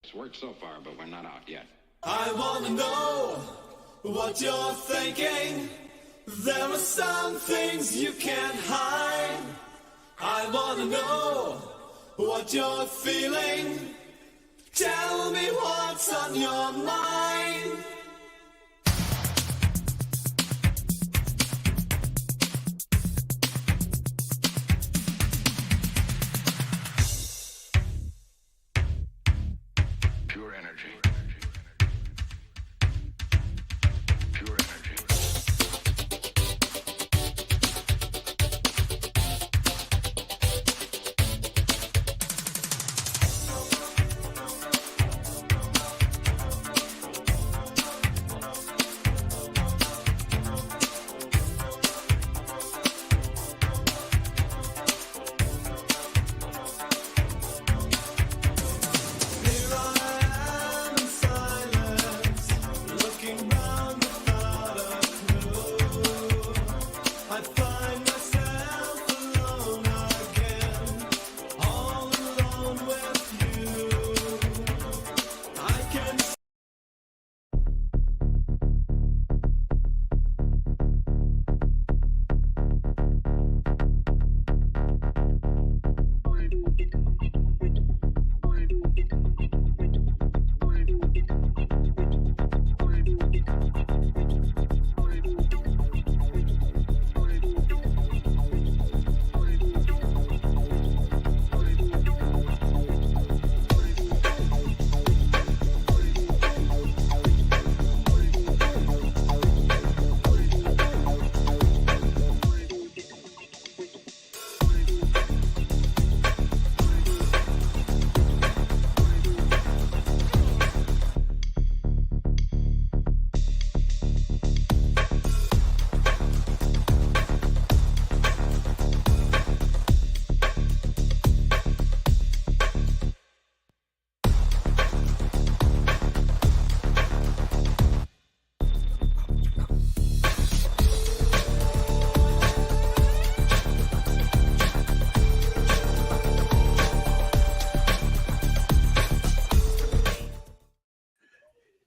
It's worked so far, but we're not out yet. I wanna know what you're thinking. There are some things you can't hide. I wanna know what you're feeling. Tell me what's on your mind. Pure energy. Pure energy.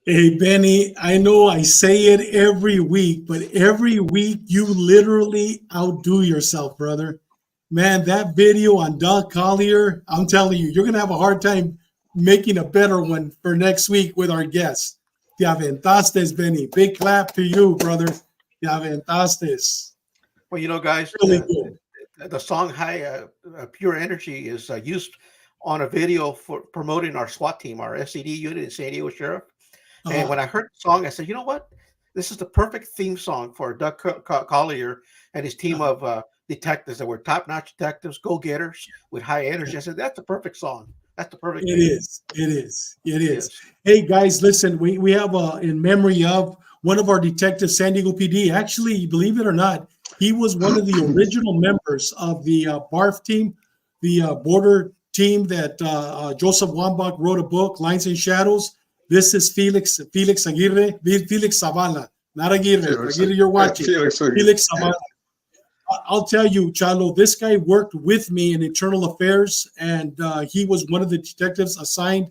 Hey, Benny, I know I say it every week, but every week you literally outdo yourself, brother. Man, that video on Doug Collier, I'm telling you, you're going to have a hard time making a better one for next week with our guest. Te aventaste, Benny. Big clap to you, brother. Te aventaste. Well, you know, guys, Really good. the song "High Pure Energy" is used on a video for promoting our SWAT team, our SCD unit in San Diego Sheriff. And when I heard the song, I said, you know what? This is the perfect theme song for Doug Collier and his team of detectives that were top-notch detectives, go-getters with high energy. I said, that's the perfect song. That's the perfect It thing. is. It is. It is. Yes. Hey, guys, listen, we have in memory of one of our detectives, San Diego PD. Actually, believe it or not, he was one of the original members of the BARF team, the border team that Joseph Wambach wrote a book, Lines and Shadows. This is Felix Aguirre, Felix Zavala, not Aguirre. Aguirre, you're watching. Felix Zavala. I'll tell you, Chalo, this guy worked with me in internal affairs, and he was one of the detectives assigned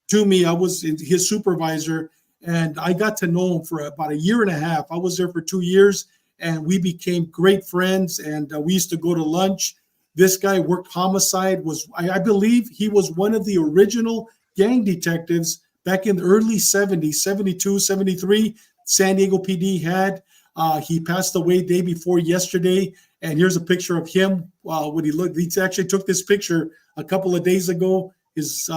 to me. I was his supervisor, and I got to know him for about a year and a half. I was there for 2 years, and we became great friends, and we used to go to lunch. This guy worked homicide. I believe he was one of the original gang detectives back in the early 70s, 72, 73, San Diego PD had. He passed away day before yesterday, and here's a picture of him when he looked. He actually took this picture a couple of days ago, his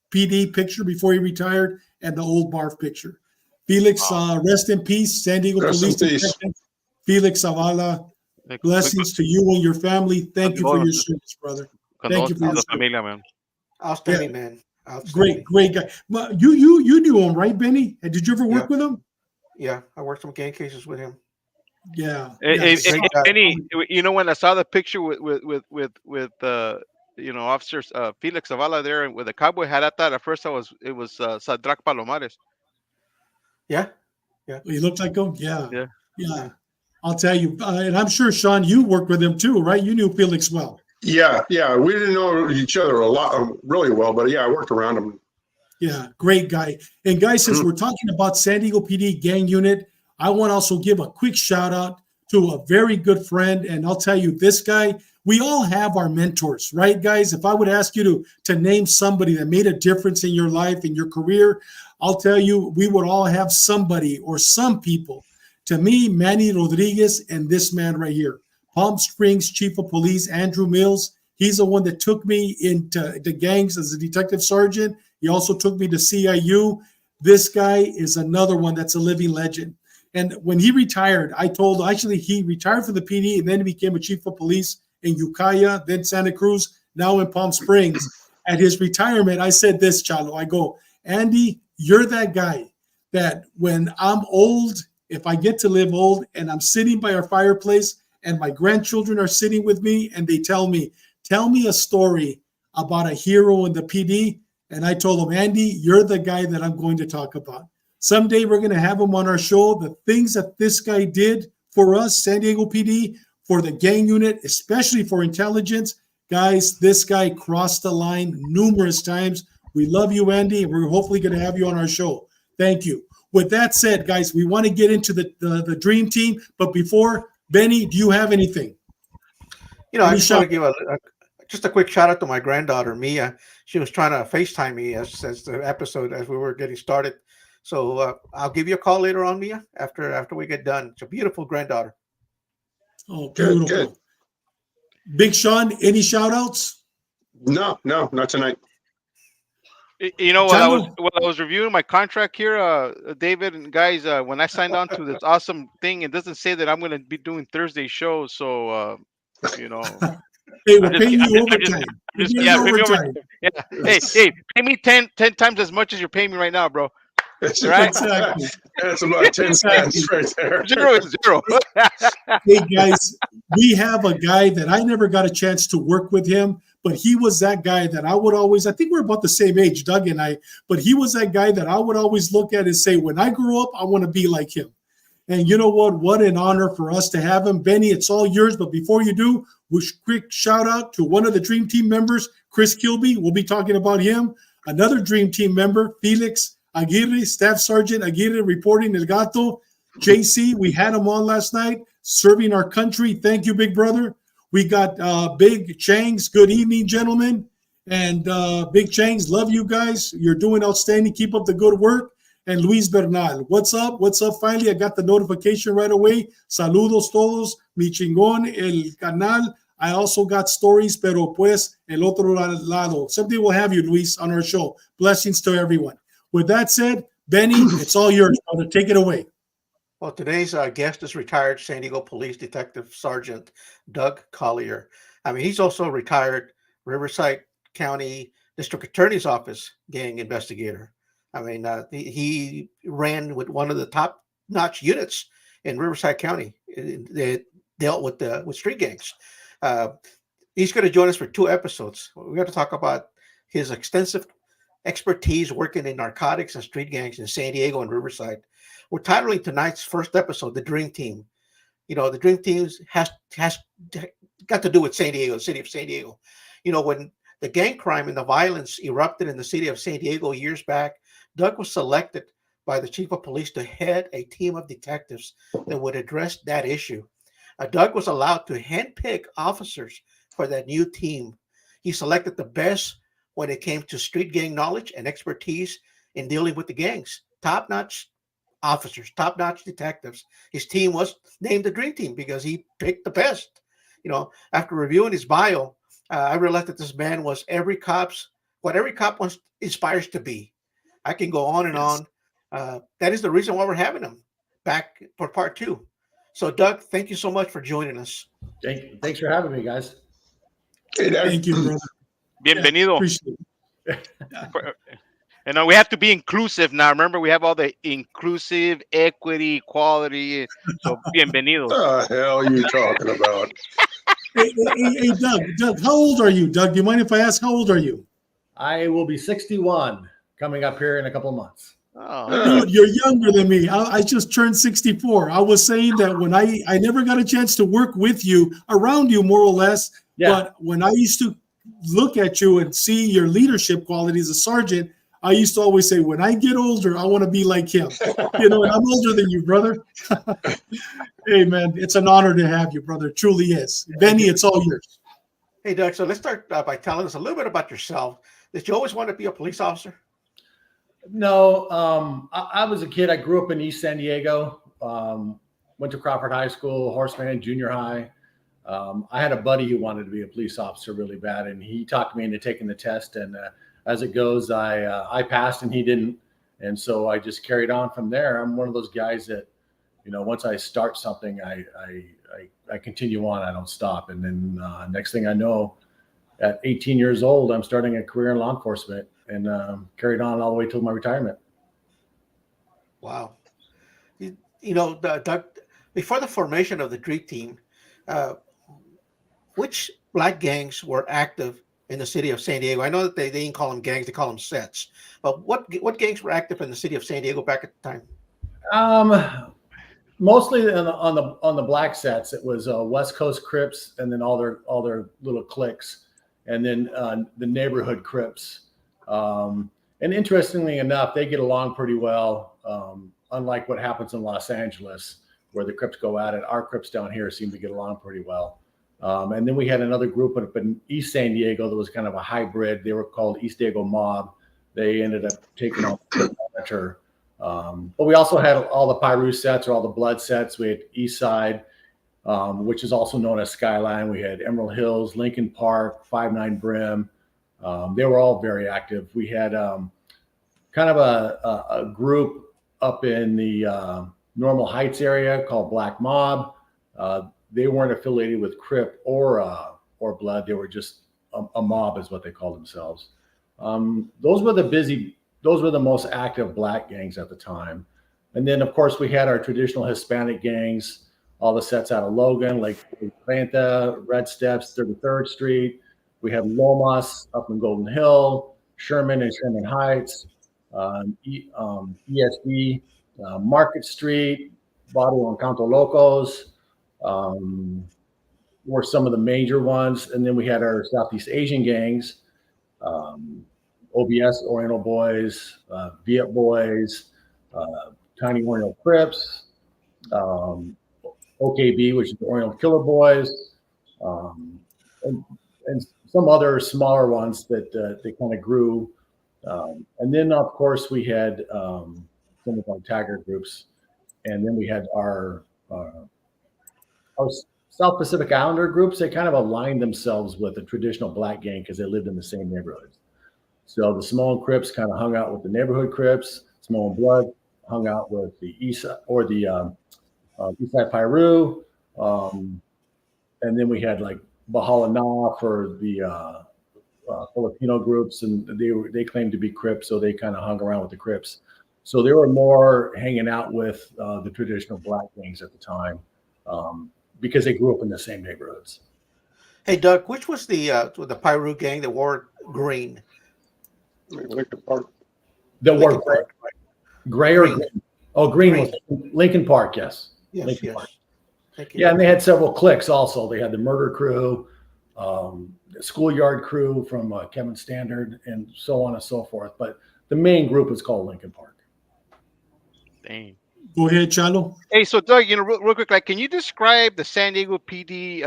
PD picture before he retired, and the old BARF picture. Felix, rest in peace, San Diego Police Detective Felix Zavala. Blessings to you and your family. Thank you for your service, brother. Thank you for your familia, man. Outstanding, man. Outstanding. Great guy. But you knew him, right, Benny? Did you ever work with him? Yeah, I worked some gang cases with him. Yeah. Benny, you know, when I saw the picture with officers Felix Zavala there with a cowboy hat, I thought at first it was Sadrak Palomares. Yeah. He looked like him. Yeah. I'll tell you, and I'm sure Sean, you worked with him too, right? You knew Felix well. Yeah. We didn't know each other really well, but yeah, I worked around him Yeah, great guy. And guys, since we're talking about San Diego PD gang unit, I want to also give a quick shout out to a very good friend. And I'll tell you, this guy, we all have our mentors, right, guys? If I would ask you to name somebody that made a difference in your life, in your career, I'll tell you, we would all have somebody or some people. To me, Manny Rodriguez and this man right here, Palm Springs Chief of Police, Andrew Mills. He's the one that took me into the gangs as a detective sergeant. He also took me to CIU. This guy is another one that's a living legend. And when he retired, actually he retired from the PD and then he became a chief of police in Ukiah, then Santa Cruz, now in Palm Springs. At his retirement, I said this, Chalo, I go, Andy, you're that guy that when I'm old, if I get to live old and I'm sitting by our fireplace and my grandchildren are sitting with me and they tell me a story about a hero in the PD. And I told him, Andy, you're the guy that I'm going to talk about. Someday we're going to have him on our show. The things that this guy did for us, San Diego PD, for the gang unit, especially for intelligence. Guys, this guy crossed the line numerous times. We love you, Andy, and we're hopefully going to have you on our show. Thank you. With that said, guys, we want to get into the dream team. But before, Benny, do you have anything? I just want to give just a quick shout out to my granddaughter, Mia. She was trying to FaceTime me as the episode, as we were getting started. So I'll give you a call later on, Mia, after we get done. It's a beautiful granddaughter. Oh, beautiful. Good. Big Sean, any shout outs? No, not tonight. While I was reviewing my contract here, David and guys, when I signed on to this awesome thing, it doesn't say that I'm going to be doing Thursday shows. So, hey, we're paying you overtime. Overtime. Yeah. Hey, pay me 10 times as much as you're paying me right now, bro. Right? Exactly. That's about 10 cents right there. Zero is zero. Hey, guys, we have a guy that I never got a chance to work with him, but he was that guy that I think we're about the same age, Doug and I, but he was that guy that I would always look at and say, when I grow up, I want to be like him. And you know what? What an honor for us to have him. Benny, it's all yours. But before you do, quick shout out to one of the Dream Team members, Chris Kilby. We'll be talking about him. Another Dream Team member, Felix Aguirre, Staff Sergeant Aguirre, reporting El Gato. JC, we had him on last night, serving our country. Thank you, big brother. We got Big Changs. Good evening, gentlemen. And Big Changs, love you guys. You're doing outstanding. Keep up the good work. And Luis Bernal, what's up? What's up? Finally, I got the notification right away. Saludos todos, mi chingón, el canal. I also got stories, pero pues el otro lado. Someday we'll have you, Luis, on our show. Blessings to everyone. With that said, Benny, it's all yours, brother. Take it away. Well, today's guest is retired San Diego Police Detective Sergeant Doug Collier. I mean, he's also a retired Riverside County District Attorney's Office gang investigator. I mean, he ran with one of the top-notch units in Riverside County. They dealt with street gangs. He's going to join us for 2 episodes. We're going to talk about his extensive expertise working in narcotics and street gangs in San Diego and Riverside. We're titling tonight's first episode "The Dream Team." The Dream Team has got to do with San Diego, the city of San Diego. When the gang crime and the violence erupted in the city of San Diego years back, Doug was selected by the chief of police to head a team of detectives that would address that issue. Doug was allowed to handpick officers for that new team. He selected the best when it came to street gang knowledge and expertise in dealing with the gangs. Top-notch officers, top-notch detectives. His team was named the Dream Team because he picked the best. After reviewing his bio, I realized that this man was what every cop aspires to be. I can go on and on. That is the reason why we're having him back for part 2. So, Doug, thank you so much for joining us. Thanks for having me, guys. Hey, thank you, brother. Bienvenido. And we have to be inclusive now. Remember, we have all the inclusive, equity, equality. So, bienvenido. What the hell are you talking about? Hey, Doug, how old are you, Doug? Do you mind if I ask how old are you? I will be 61 coming up here in a couple of months. Oh. Dude, you're younger than me. I just turned 64. I was saying that when I never got a chance to work with you, around you more or less, but when I used to look at you and see your leadership qualities as a sergeant, I used to always say, when I get older, I want to be like him. And I'm older than you, brother. Hey, man, it's an honor to have you, brother. It truly is. Benny, it's all yours. Hey, Doug. So let's start by telling us a little bit about yourself. Did you always want to be a police officer? No, I was a kid. I grew up in East San Diego. Went to Crawford High School, Horseman, junior high. I had a buddy who wanted to be a police officer really bad, and he talked me into taking the test. And as it goes, I passed and he didn't, and so I just carried on from there. I'm one of those guys that, once I start something, I continue on. I don't stop. And then next thing I know, at 18 years old, I'm starting a career in law enforcement, and carried on all the way till my retirement. Wow. Doug, before the formation of the Dream Team, which black gangs were active in the city of San Diego? I know that they didn't call them gangs; they call them sets. But what gangs were active in the city of San Diego back at the time? Mostly on the black sets. It was West Coast Crips, and then all their little cliques, and then the neighborhood Crips. And interestingly enough, they get along pretty well. Unlike what happens in Los Angeles, where the Crips go at it, our Crips down here seem to get along pretty well. And then we had another group up in East San Diego that was kind of a hybrid. They were called East Diego Mob. They ended up taking on the monitor. But we also had all the Pyru sets, or all the blood sets. We had East Side, which is also known as Skyline. We had Emerald Hills, Lincoln Park, 5-9 Brim. They were all very active. We had kind of a group up in the Normal Heights area called Black Mob. They weren't affiliated with Crip or Blood. They were just a mob, is what they called themselves. Those were the most active black gangs at the time. And then, of course, we had our traditional Hispanic gangs, all the sets out of Logan, like Planta, Red Steps, 33rd Street. We had Lomas up in Golden Hill, Sherman and Sherman Heights, ESD, Market Street, Barrio and Canto Locos were some of the major ones. And then we had our Southeast Asian gangs, OBS, Oriental Boys, Viet Boys, Tiny Oriental Crips, OKB, which is the Oriental Killer Boys, and some other smaller ones that they kind of grew. And then, of course, we had some of our Tiger groups, and then we had our South Pacific Islander groups. They kind of aligned themselves with the traditional black gang because they lived in the same neighborhoods. So the Samoan Crips kind of hung out with the neighborhood Crips. Samoan Blood hung out with the East or the East Side Pyru. And then we had like Bahala Na for the Filipino groups, and they claimed to be Crips, so they kind of hung around with the Crips. So they were more hanging out with the traditional black gangs at the time because they grew up in the same neighborhoods. Hey, Doug, which was the Pyru gang that wore green? Lincoln Park. That were gray or green? Oh, green Green. was Lincoln Park, yes. Yes, Lincoln yes. Park. Thank you. Yeah, and they had several cliques also. They had the Murder Crew, the Schoolyard Crew from Kevin Standard, and so on and so forth. But the main group is called Lincoln Park. Dang. Go ahead, Chalo. Hey, so Doug, real quick, like, can you describe the San Diego PD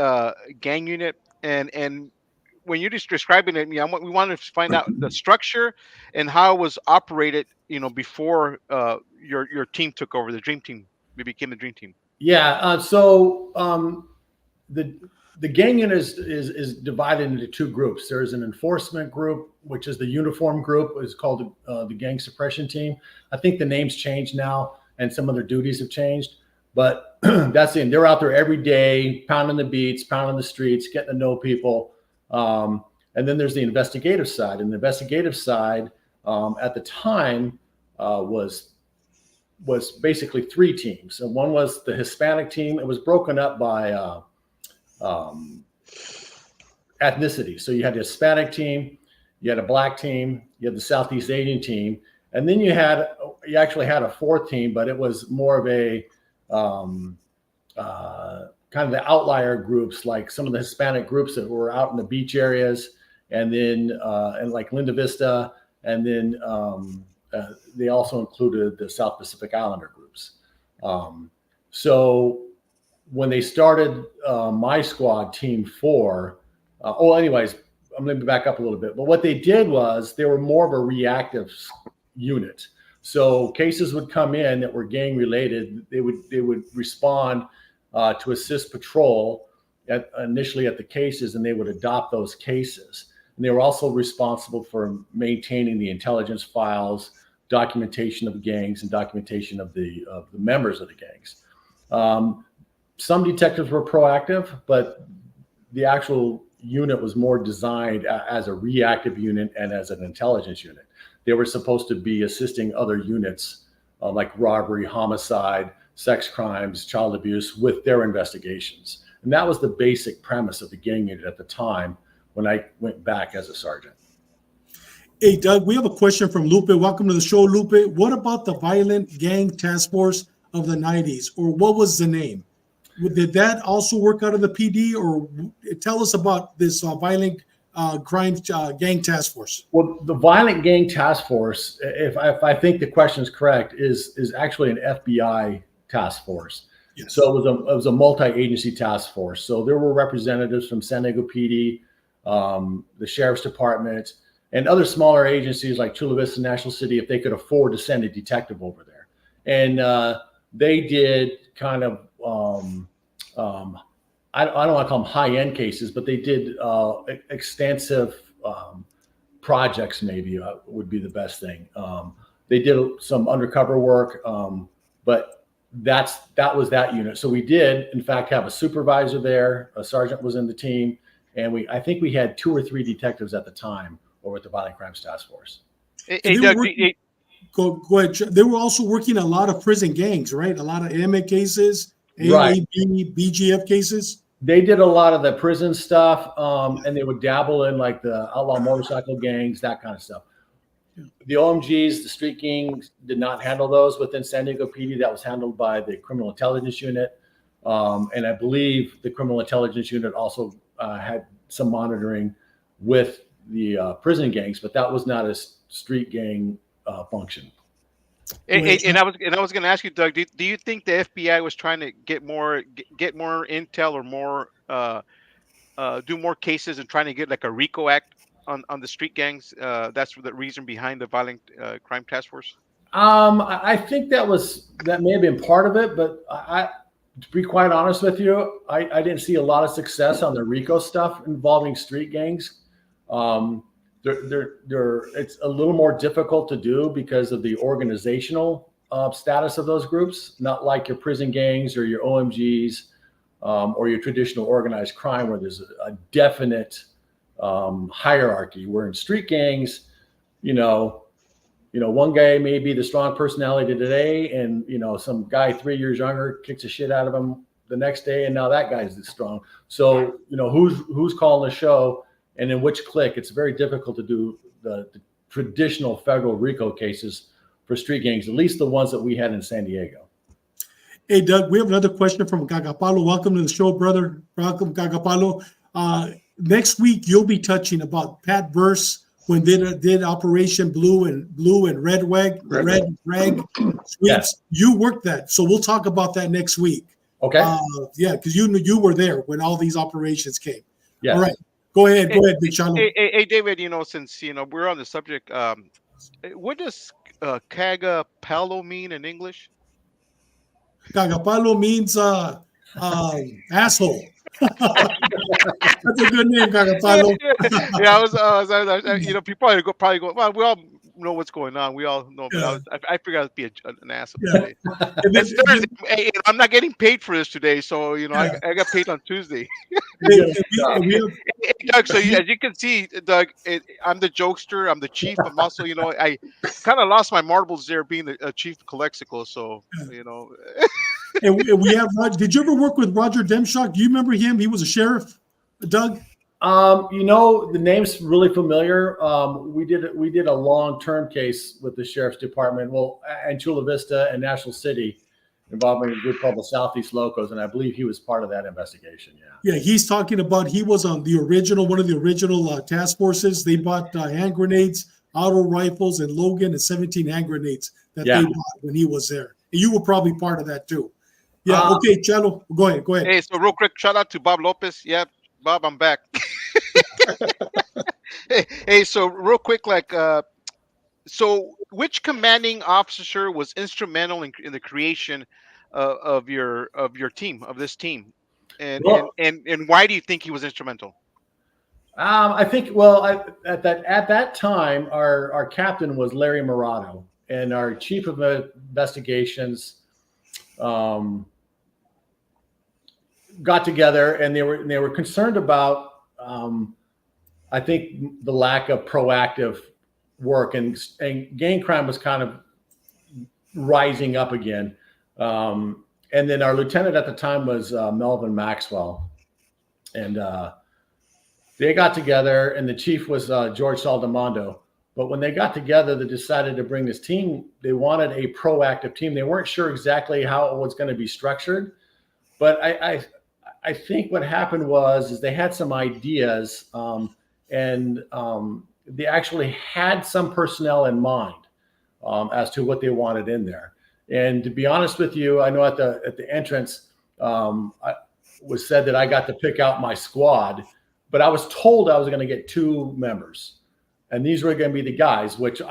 gang unit, and when you're just describing it, we want to find out the structure and how it was operated, before your team took over, the Dream Team. We became the Dream Team. Yeah. So the gang unit is divided into two groups. There is an enforcement group, which is the uniform group. It's called the Gang Suppression Team. I think the name's changed now, and some of their duties have changed. But that's it. They're out there every day, pounding the beats, pounding the streets, getting to know people. And then there's the investigative side. And the investigative side at the time was basically three teams. And one was the Hispanic team. It was broken up by ethnicity. So you had the Hispanic team, you had a black team, you had the Southeast Asian team, and then you actually had a fourth team, but it was more of a kind of the outlier groups, like some of the Hispanic groups that were out in the beach areas, and then and like Linda Vista, and then they also included the South Pacific Islander groups. So when they started my squad, Team 4, anyways, I'm going to back up a little bit. But what they did was they were more of a reactive unit. So cases would come in that were gang related. They would respond to assist patrol initially at the cases, and they would adopt those cases. And they were also responsible for maintaining the intelligence files, documentation of gangs, and documentation of the members of the gangs. Some detectives were proactive, but the actual unit was more designed as a reactive unit and as an intelligence unit. They were supposed to be assisting other units like robbery, homicide, sex crimes, child abuse with their investigations. And that was the basic premise of the gang unit at the time when I went back as a sergeant. Hey, Doug, we have a question from Lupe. Welcome to the show, Lupe. What about the Violent Gang Task Force of the 90s, or what was the name? Did that also work out of the PD, or tell us about this Violent Crime Gang Task Force? Well, the Violent Gang Task Force, if I think the question is correct, is actually an FBI task force. Yes. So it was a multi-agency task force. So there were representatives from San Diego PD, the Sheriff's Department, and other smaller agencies like Chula Vista National City, if they could afford to send a detective over there. And they did kind of, I don't want to call them high-end cases, but they did extensive projects, maybe would be the best thing. They did some undercover work, but that was that unit. So we did, in fact, have a supervisor there. A sergeant was in the team, and I think we had 2 or 3 detectives at the time over at the Violent Crimes Task Force. Hey, Doug, Go ahead. They were also working a lot of prison gangs, right? A lot of AMA cases, Right. AAB, BGF cases. They did a lot of the prison stuff, and they would dabble in like the outlaw motorcycle gangs, that kind of stuff. The OMGs, the street gangs, did not handle those within San Diego PD. That was handled by the Criminal Intelligence Unit. And I believe the Criminal Intelligence Unit also had some monitoring with the prison gangs, but that was not a street gang function. And I was going to ask you, Doug, do you think the FBI was trying to get more intel or more do more cases and trying to get like a RICO Act on the street gangs? That's the reason behind the Violent Crime Task Force. I think that may have been part of it, but to be quite honest with you, I didn't see a lot of success on the RICO stuff involving street gangs. It's a little more difficult to do because of the organizational status of those groups, not like your prison gangs or your OMGs or your traditional organized crime where there's a definite hierarchy. Where in street gangs, one guy may be the strong personality today, and some guy 3 years younger kicks the shit out of him the next day, and now that guy's the strong. So who's calling the show? And in which clique, it's very difficult to do the traditional federal RICO cases for street gangs, at least the ones that we had in San Diego. Hey, Doug, we have another question from Gagapalo. Welcome to the show, brother. Welcome, Gagapalo. Next week, you'll be touching about Pat Verse when they did Operation Blue and Red Rag Sweeps. Yes. You worked that, so we'll talk about that next week. Okay. Yeah, because you were there when all these operations came. Yes. All right. Go ahead, Big Charlo. Hey, David, since we're on the subject, what does Cagapalo mean in English? Cagapalo means asshole. That's a good name, Cagapalo. Yeah, people probably go. Well, we all know what's going on. We all know. Yeah. But I figured I'd be an asshole Yeah. today. It's Thursday. Hey, I'm not getting paid for this today, so I got paid on Tuesday. We Hey, Doug, so as you can see, Doug, I'm the jokester. I'm the chief. I'm also, I kind of lost my marbles there being a chief Calexico. So, and we have Roger. Did you ever work with Roger Demshock? Do you remember him? He was a sheriff, Doug. The name's really familiar. We did a long-term case with the Sheriff's Department, and Chula Vista and National City, involving a group called the Southeast Locos, and I believe he was part of that investigation. Yeah, he's talking about he was on one of the original task forces. They bought hand grenades auto rifles, and Logan and 17 hand grenades that Yeah. they bought when he was there. And you were probably part of that too. Yeah. Okay, Chalo, go ahead. Go ahead. Hey, so real quick, shout out to Bob Lopez. Yeah, Bob, I'm back. Hey, so real quick, so which commanding officer was instrumental in the creation of your team, of this team, and Well, and why do you think he was instrumental? I think, well, at that time, our captain was Larry Morado, and our chief of investigations got together, and they were concerned about, I think, the lack of proactive work, and gang crime was kind of rising up again. And then our lieutenant at the time was Melvin Maxwell, and they got together, and the chief was George Saldamondo. But when they got together, they decided to bring this team. They wanted a proactive team. They weren't sure exactly how it was going to be structured, but I think what happened is they had some ideas, and they actually had some personnel in mind as to what they wanted in there. And to be honest with you, I know at the entrance, I was said that I got to pick out my squad, but I was told I was going to get 2 members, and these were going to be the guys, which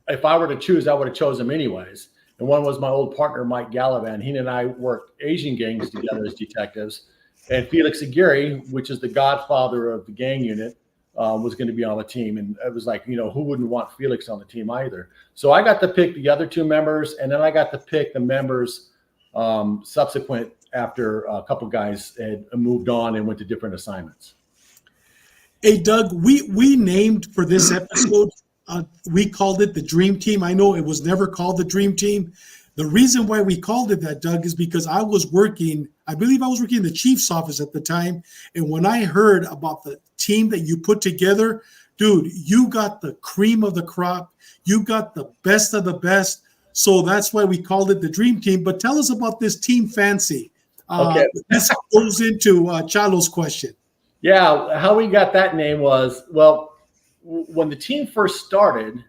if I were to choose, I would have chosen them anyways. And one was my old partner, Mike Gallivan. He and I worked Asian gangs together as detectives. And Felix Aguirre, which is the godfather of the gang unit, was going to be on the team. And it was like, who wouldn't want Felix on the team either? So I got to pick the other 2 members, and then I got to pick the members subsequent after a couple guys had moved on and went to different assignments. Hey, Doug, we named for this episode, we called it the Dream Team. I know it was never called the Dream Team. The reason why we called it that, Doug, is because I believe I was working in the chief's office at the time. And when I heard about the team that you put together, dude, you got the cream of the crop. You got the best of the best. So that's why we called it the Dream Team. But tell us about this Team Fancy. Okay. This goes into Chalo's question. Yeah, how we got that name was, well, when the team first started,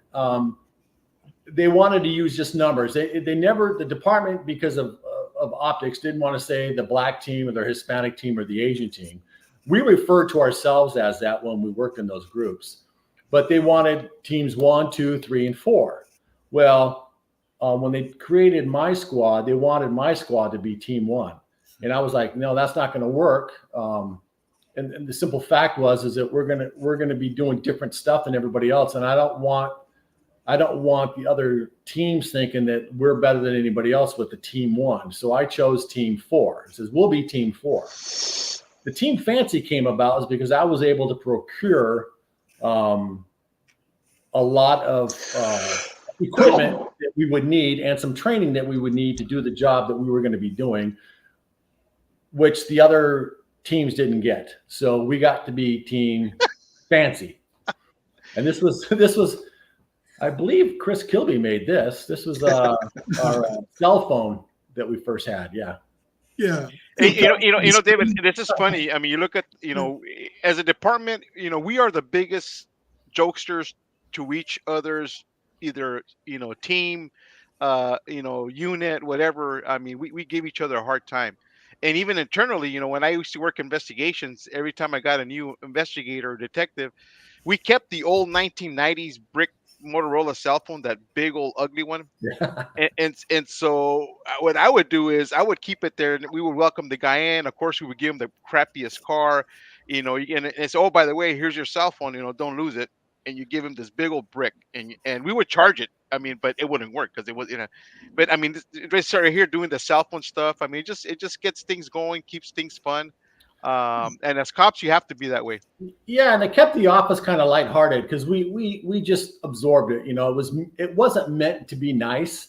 they wanted to use just numbers. They never, the department, because of optics, didn't want to say the black team or the Hispanic team or the Asian team. We referred to ourselves as that when we worked in those groups, but they wanted teams 1, 2, 3, and 4. Well, when they created my squad, they wanted my squad to be Team 1, and I was like, no, that's not going to work. And the simple fact is that we're gonna be doing different stuff than everybody else, and I don't want the other teams thinking that we're better than anybody else with the Team 1. So I chose Team 4. It says we'll be Team 4. The Team Fancy came about is because I was able to procure a lot of equipment that we would need and some training that we would need to do the job that we were going to be doing, which the other teams didn't get. So we got to be Team Fancy. And this was, I believe Chris Kilby made this. This was our cell phone that we first had. Yeah. Yeah. Hey, David, this is funny. I mean, you look at, as a department, we are the biggest jokesters to each other's either, team, unit, whatever. I mean, we give each other a hard time. And even internally, when I used to work investigations, every time I got a new investigator or detective, we kept the old 1990s brick Motorola cell phone, that big old ugly one. Yeah. And so what I would do is I would keep it there, and we would welcome the guy in. Of course, we would give him the crappiest car, and it's, oh, by the way, here's your cell phone, don't lose it. And you give him this big old brick, and we would charge it. I mean, but it wouldn't work because it was, but I mean, they started here doing the cell phone stuff. I mean, it just gets things going, keeps things fun. And as cops, you have to be that way. Yeah, and it kept the office kind of lighthearted because we just absorbed it. It wasn't meant to be nice.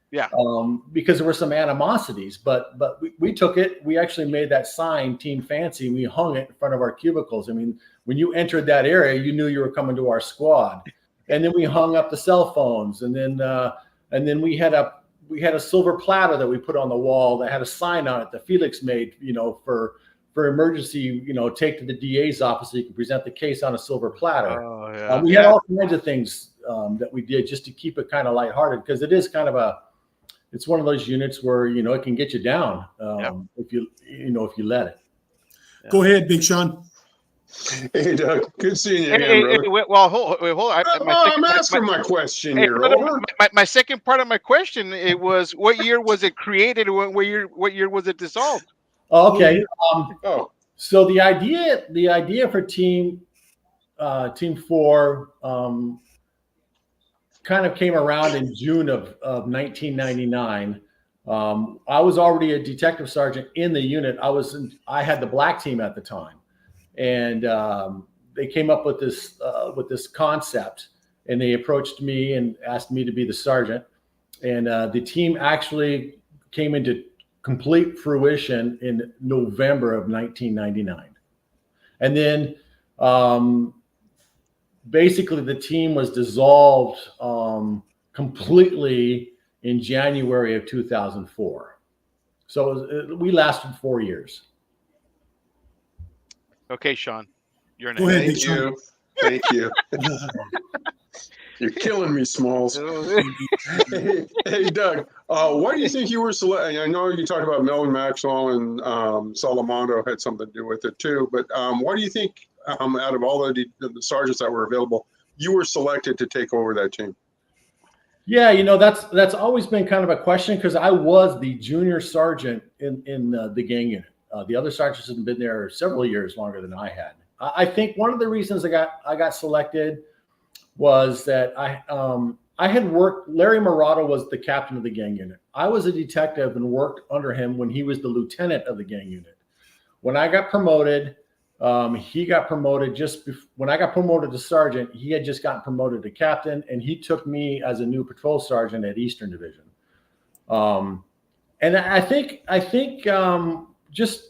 Yeah. Because there were some animosities, but we took it. We actually made that sign, Team Fancy. We hung it in front of our cubicles. I mean, when you entered that area, you knew you were coming to our squad. And then we hung up the cell phones, and then we had a silver platter that we put on the wall that had a sign on it that Felix made, for emergency, take to the DA's office so you can present the case on a silver platter. Oh, yeah. We had all kinds of things that we did just to keep it kind of lighthearted, because it is kind of it's one of those units where, it can get you down if you let it. Go ahead, Big Sean. Hey, Doug. Good seeing you Hey, again, brother. well, hold on. I'm asking my question here. Over. My second part of my question, it was, what year was it created? What year was it dissolved? Okay. So the idea for Team 4 kind of came around in June of 1999. I was already a detective sergeant in the unit. I had the black team at the time, and they came up with this concept, and they approached me and asked me to be the sergeant. And the team actually came into complete fruition in November of 1999. And then basically the team was dissolved completely in January of 2004. So we lasted 4 years. Okay, Sean, you're Go ahead, Big Thank Sean. you. Thank you. You're killing me, Smalls. Hey, Doug, why do you think you were selected? I know you talked about Melvin Maxwell and Salamondo had something to do with it too, but why do you think out of all the sergeants that were available, you were selected to take over that team? Yeah, that's always been kind of a question, because I was the junior sergeant in the gang unit. The other sergeants had been there several years longer than I had. I think one of the reasons I got selected was that I had worked. Larry Murata was the captain of the gang unit. I was a detective and worked under him when he was the lieutenant of the gang unit. When I got promoted, he got promoted when I got promoted to sergeant. He had just gotten promoted to captain, and he took me as a new patrol sergeant at Eastern Division. And I think just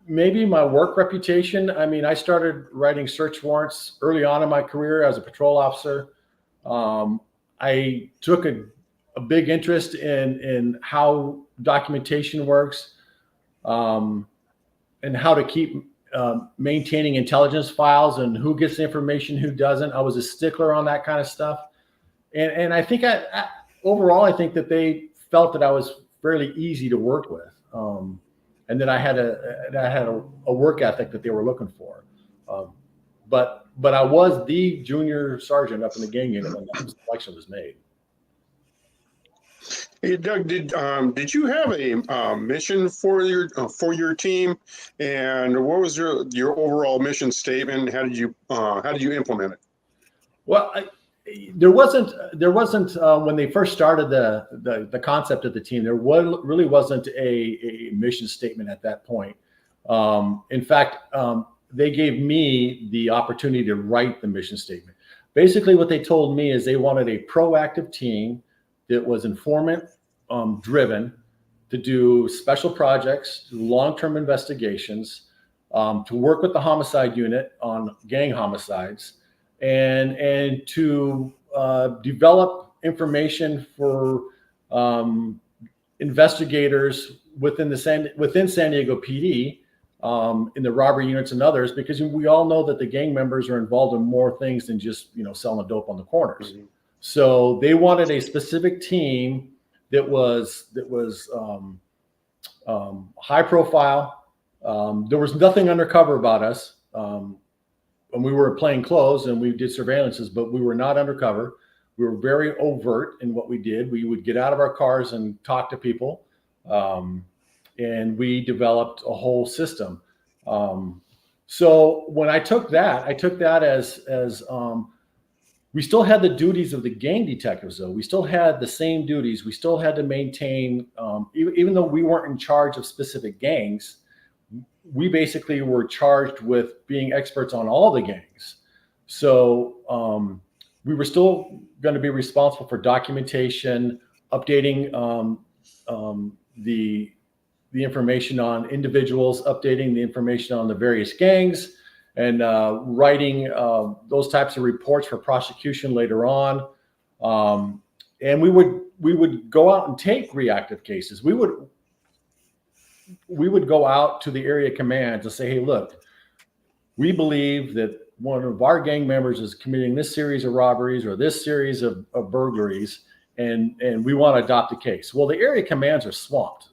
maybe my work reputation. I mean, I started writing search warrants early on in my career as a patrol officer. I took a big interest in how documentation works, and how to keep maintaining intelligence files and who gets the information, who doesn't. I was a stickler on that kind of stuff. And I think overall, I think that they felt that I was fairly easy to work with. And that I had a work ethic that they were looking for. But I was the junior sergeant up in the gang unit when that selection was made. Hey, Doug, did you have a mission for your team, and what was your overall mission statement? How did you implement it? Well, there wasn't when they first started the concept of the team. There really wasn't a mission statement at that point. In fact, they gave me the opportunity to write the mission statement. Basically, what they told me is they wanted a proactive team that was informant driven, to do special projects, long-term investigations, to work with the homicide unit on gang homicides, and to develop information for investigators within San Diego PD, in the robbery units and others, because we all know that the gang members are involved in more things than just selling dope on the corners. Mm-hmm. So they wanted a specific team that was high profile. There was nothing undercover about us. And we were plain clothes and we did surveillances, but we were not undercover. We were very overt in what we did. We would get out of our cars and talk to people. And we developed a whole system. So when I took that as we still had the duties of the gang detectives, though. We still had the same duties. We still had to maintain, even though we weren't in charge of specific gangs, we basically were charged with being experts on all the gangs. So we were still going to be responsible for documentation, updating the information on individuals, updating the information on the various gangs, and writing those types of reports for prosecution later on. And we would go out and take reactive cases. We would go out to the area commands and say, hey, look, we believe that our gang members is committing this series of robberies or this series of burglaries, and we want to adopt a case. Well, the area commands are swamped.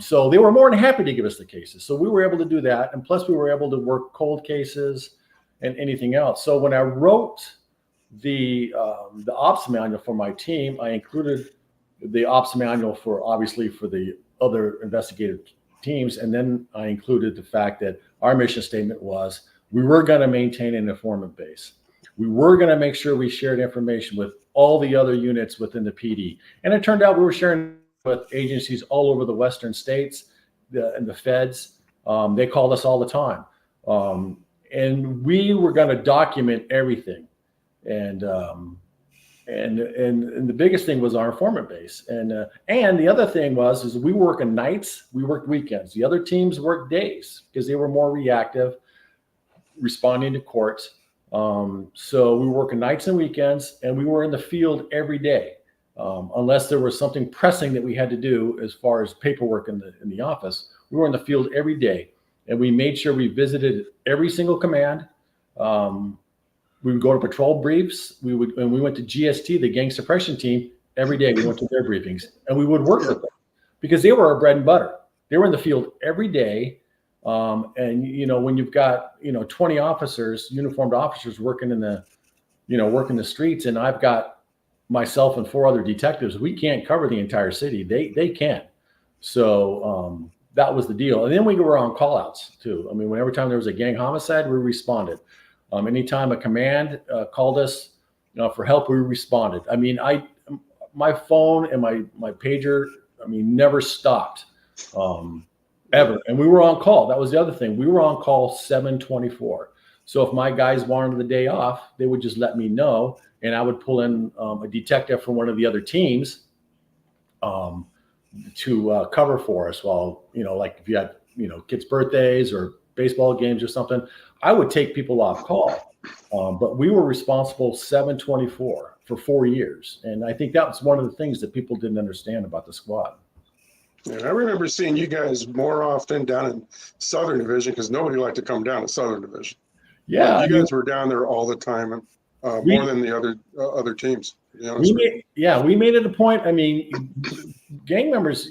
So they were more than happy to give us the cases. So we were able to do that. And plus we were able to work cold cases and anything else. So when I wrote the ops manual for my team, I included the ops manual for the other investigative teams. And then I included the fact that our mission statement was we were going to maintain an informant base. We were going to make sure we shared information with all the other units within the PD. And it turned out we were sharing with agencies all over the Western states and the feds. They called us all the time. And we were going to document everything. And the biggest thing was our informant base. And the other thing is we were working nights, we worked weekends. The other teams worked days because they were more reactive, responding to courts. So we were working nights and weekends, and we were in the field every day, unless there was something pressing that we had to do as far as paperwork in the office. We were in the field every day, and we made sure we visited every single command. We would go to patrol briefs. We went to GST, the gang suppression team, every day. We went to their briefings, and we would work with them because they were our bread and butter. They were in the field every day. And when you've got 20 officers, uniformed officers working in the streets, and I've got myself and 4 other detectives, we can't cover the entire city. They can. So that was the deal. And then we were on call outs too. I mean, every time there was a gang homicide, we responded. Anytime a command called us for help, we responded. I mean, my phone and my pager, never stopped. Ever. And we were on call. That was the other thing. We were on call 7/24. So if my guys wanted the day off, they would just let me know, and I would pull in a detective from one of the other teams to cover for us. While like if you had kids' birthdays or baseball games or something, I would take people off call. But we were responsible 7/24 for 4 years, and I think that was one of the things that people didn't understand about the squad. Yeah, I remember seeing you guys more often down in Southern Division because nobody liked to come down to Southern Division. Yeah, you guys were down there all the time, more than the other teams. We made it a point. I mean, gang members,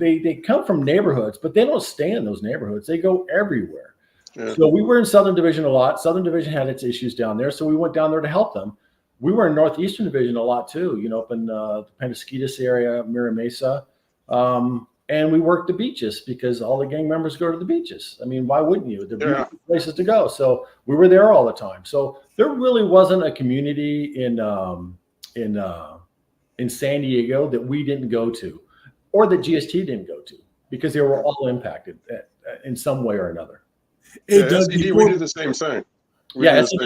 they come from neighborhoods, but they don't stay in those neighborhoods. They go everywhere. Yeah. So we were in Southern Division a lot. Southern Division had its issues down there, so we went down there to help them. We were in Northeastern Division a lot too. Up in the Penasquitas area, Mira Mesa. And we worked the beaches because all the gang members go to the beaches. I mean, why wouldn't you? They're beautiful places to go. So we were there all the time. So there really wasn't a community in San Diego that we didn't go to, or that GST didn't go to, because they were all impacted in some way or another. Hey, Doug, we did the same thing. We did the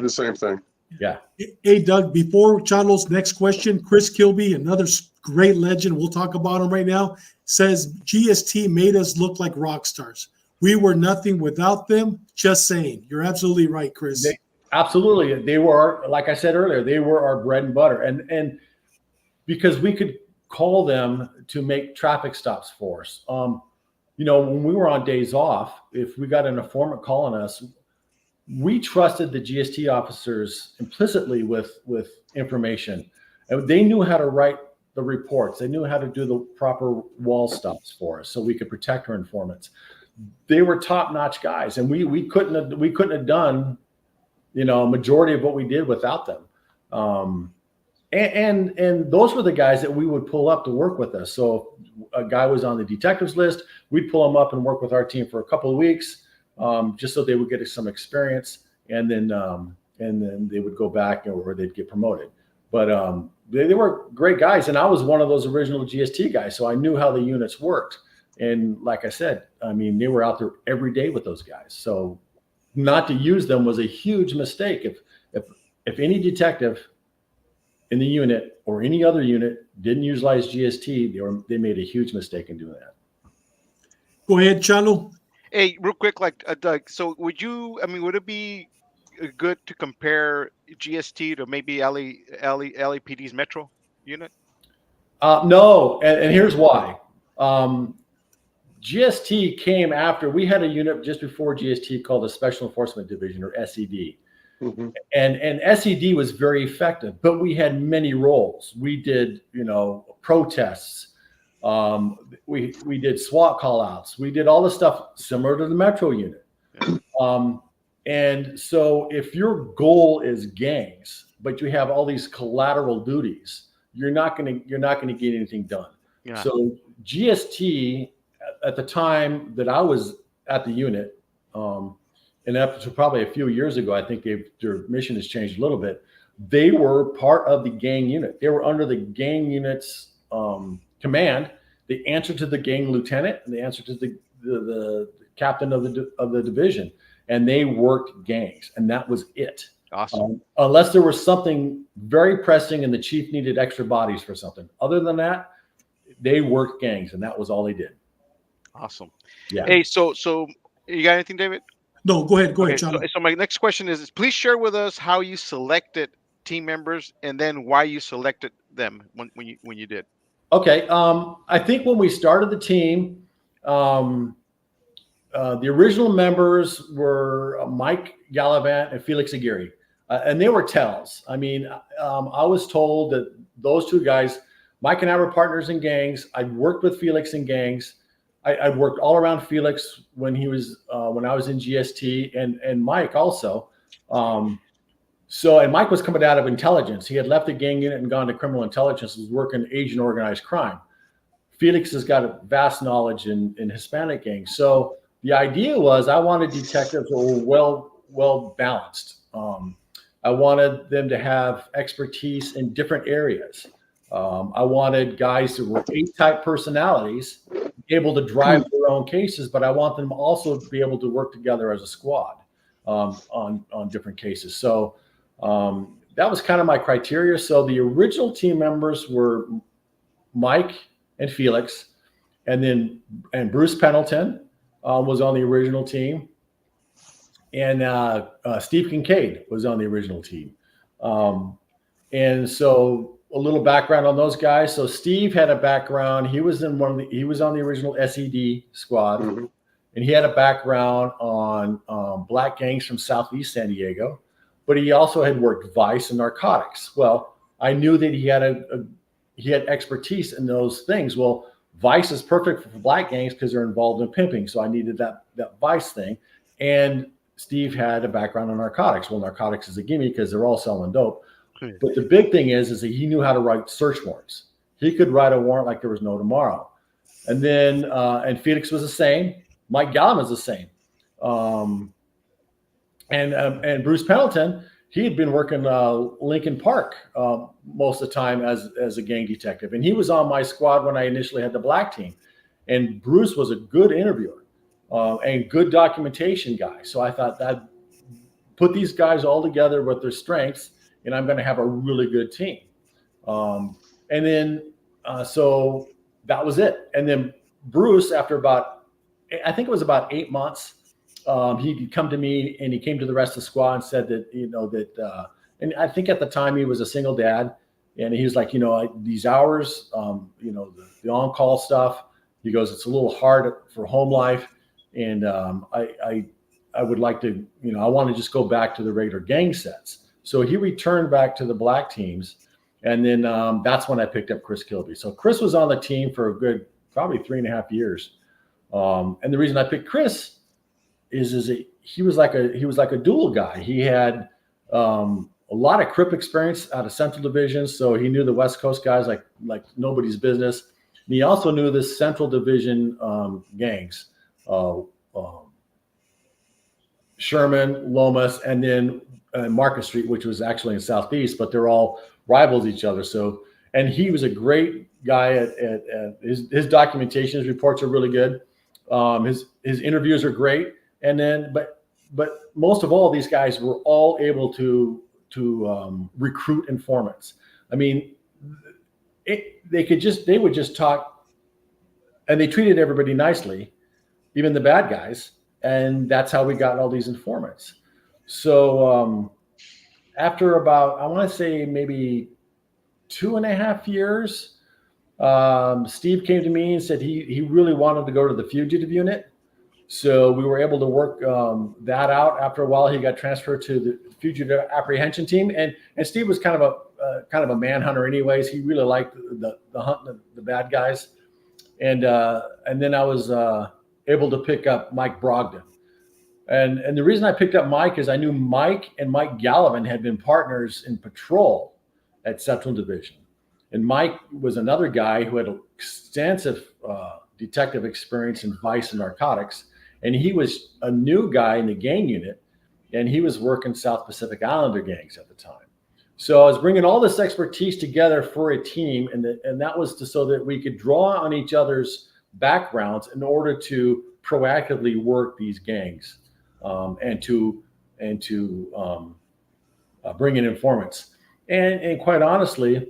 same thing. Yeah. Hey, Doug, before Chalo's next question, Chris Kilby, another great legend, we'll talk about him right now, says GST made us look like rock stars. We were nothing without them. Just saying. You're absolutely right, Chris. Absolutely. They were, like I said earlier, they were our bread and butter. And because we could call them to make traffic stops for us. When we were on days off, if we got an informant calling us, we trusted the GST officers implicitly with information. And they knew how to write the reports. They knew how to do the proper wall stops for us so we could protect our informants. They were top-notch guys, and we couldn't have done, a majority of what we did without them. And those were the guys that we would pull up to work with us. So if a guy was on the detectives list, we'd pull him up and work with our team for a couple of weeks. Just so they would get some experience, and then they would go back or they'd get promoted. But they were great guys, and I was one of those original GST guys, so I knew how the units worked. And like I said, they were out there every day with those guys. So not to use them was a huge mistake. If any detective in the unit or any other unit didn't utilize GST, they made a huge mistake in doing that. Go ahead, Chalo. Hey, real quick, Doug. So would it be good to compare GST to maybe LAPD's Metro unit? No, and here's why. GST came after. We had a unit just before GST called the Special Enforcement Division, or SED. Mm-hmm. And SED was very effective, but we had many roles. We did, protests. We did SWAT call outs. We did all the stuff similar to the Metro unit. And so if your goal is gangs, but you have all these collateral duties, you're not going to get anything done. Yeah. So GST at the time that I was at the unit, and up to probably a few years ago, I think their mission has changed a little bit. They were part of the gang unit. They were under the gang unit's command. They answered to the gang lieutenant, and they answered to the captain of the division, and they worked gangs, and that was it. Awesome. Unless there was something very pressing and the chief needed extra bodies for something. Other than that, they worked gangs, and that was all they did. Awesome. Yeah. Hey, so you got anything, David? No, go ahead, John. So my next question is, please share with us how you selected team members and then why you selected them when you did. Okay. I think when we started the team, the original members were Mike Gallavant and Felix Aguirre, and they were tells. I mean, I was told that those two guys, Mike and I were partners in gangs. I worked with Felix in gangs. I worked all around Felix when he was when I was in GST, and Mike also. And Mike was coming out of intelligence. He had left the gang unit and gone to criminal intelligence. Was working Asian organized crime. Felix has got a vast knowledge in Hispanic gangs. So the idea was I wanted detectives who were well balanced. I wanted them to have expertise in different areas. I wanted guys who were A-type personalities, able to drive their own cases, but I want them also to be able to work together as a squad on different cases. So that was kind of my criteria. So the original team members were Mike and Felix, and Bruce Pendleton was on the original team, and Steve Kincaid was on the original team. And so a little background on those guys. So Steve had a background. He was on the original SED squad, mm-hmm. and he had a background on black gangs from Southeast San Diego, but he also had worked vice and narcotics. Well, I knew that he had expertise in those things. Well, vice is perfect for black gangs because they're involved in pimping. So I needed that vice thing. And Steve had a background in narcotics. Well, narcotics is a gimme because they're all selling dope. But the big thing is that he knew how to write search warrants. He could write a warrant like there was no tomorrow. And then, and Felix was the same. Mike Gallam was the same. And Bruce Pendleton, he had been working Lincoln Park most of the time as a gang detective. And he was on my squad when I initially had the black team. And Bruce was a good interviewer and good documentation guy. So I thought that put these guys all together with their strengths, and I'm going to have a really good team. And then, so that was it. And then Bruce, after I think it was about 8 months, he'd come to me and he came to the rest of the squad and said that, and I think at the time he was a single dad, and he was like, these hours, the on-call stuff, he goes, it's a little hard for home life. And I would like to, I want to just go back to the regular gang sets. So he returned back to the black teams, and then that's when I picked up Chris Kilby. So Chris was on the team for a good probably 3.5 years, and the reason I picked Chris is he was like a dual guy. He had a lot of Crip experience out of Central Division, so he knew the West Coast guys like nobody's business. And he also knew the Central Division gangs, Sherman, Lomas, and then Market Street, which was actually in Southeast, but they're all rivals each other. So, and he was a great guy at his documentation. His reports are really good. His interviews are great. And then, but most of all, these guys were all able to recruit informants. I mean, they would just talk, and they treated everybody nicely, even the bad guys. And that's how we got all these informants. So after about, I want to say maybe 2.5 years, Steve came to me and said he really wanted to go to the fugitive unit. So we were able to work that out. After a while, he got transferred to the fugitive apprehension team. And Steve was kind of a manhunter anyways. He really liked the hunt, the bad guys. And then I was able to pick up Mike Brogdon. And the reason I picked up Mike is I knew Mike and Mike Gallivan had been partners in patrol at Central Division. And Mike was another guy who had extensive detective experience in vice and narcotics. And he was a new guy in the gang unit, and he was working South Pacific Islander gangs at the time. So I was bringing all this expertise together for a team, and that was so that we could draw on each other's backgrounds in order to proactively work these gangs and to bring in informants. And quite honestly,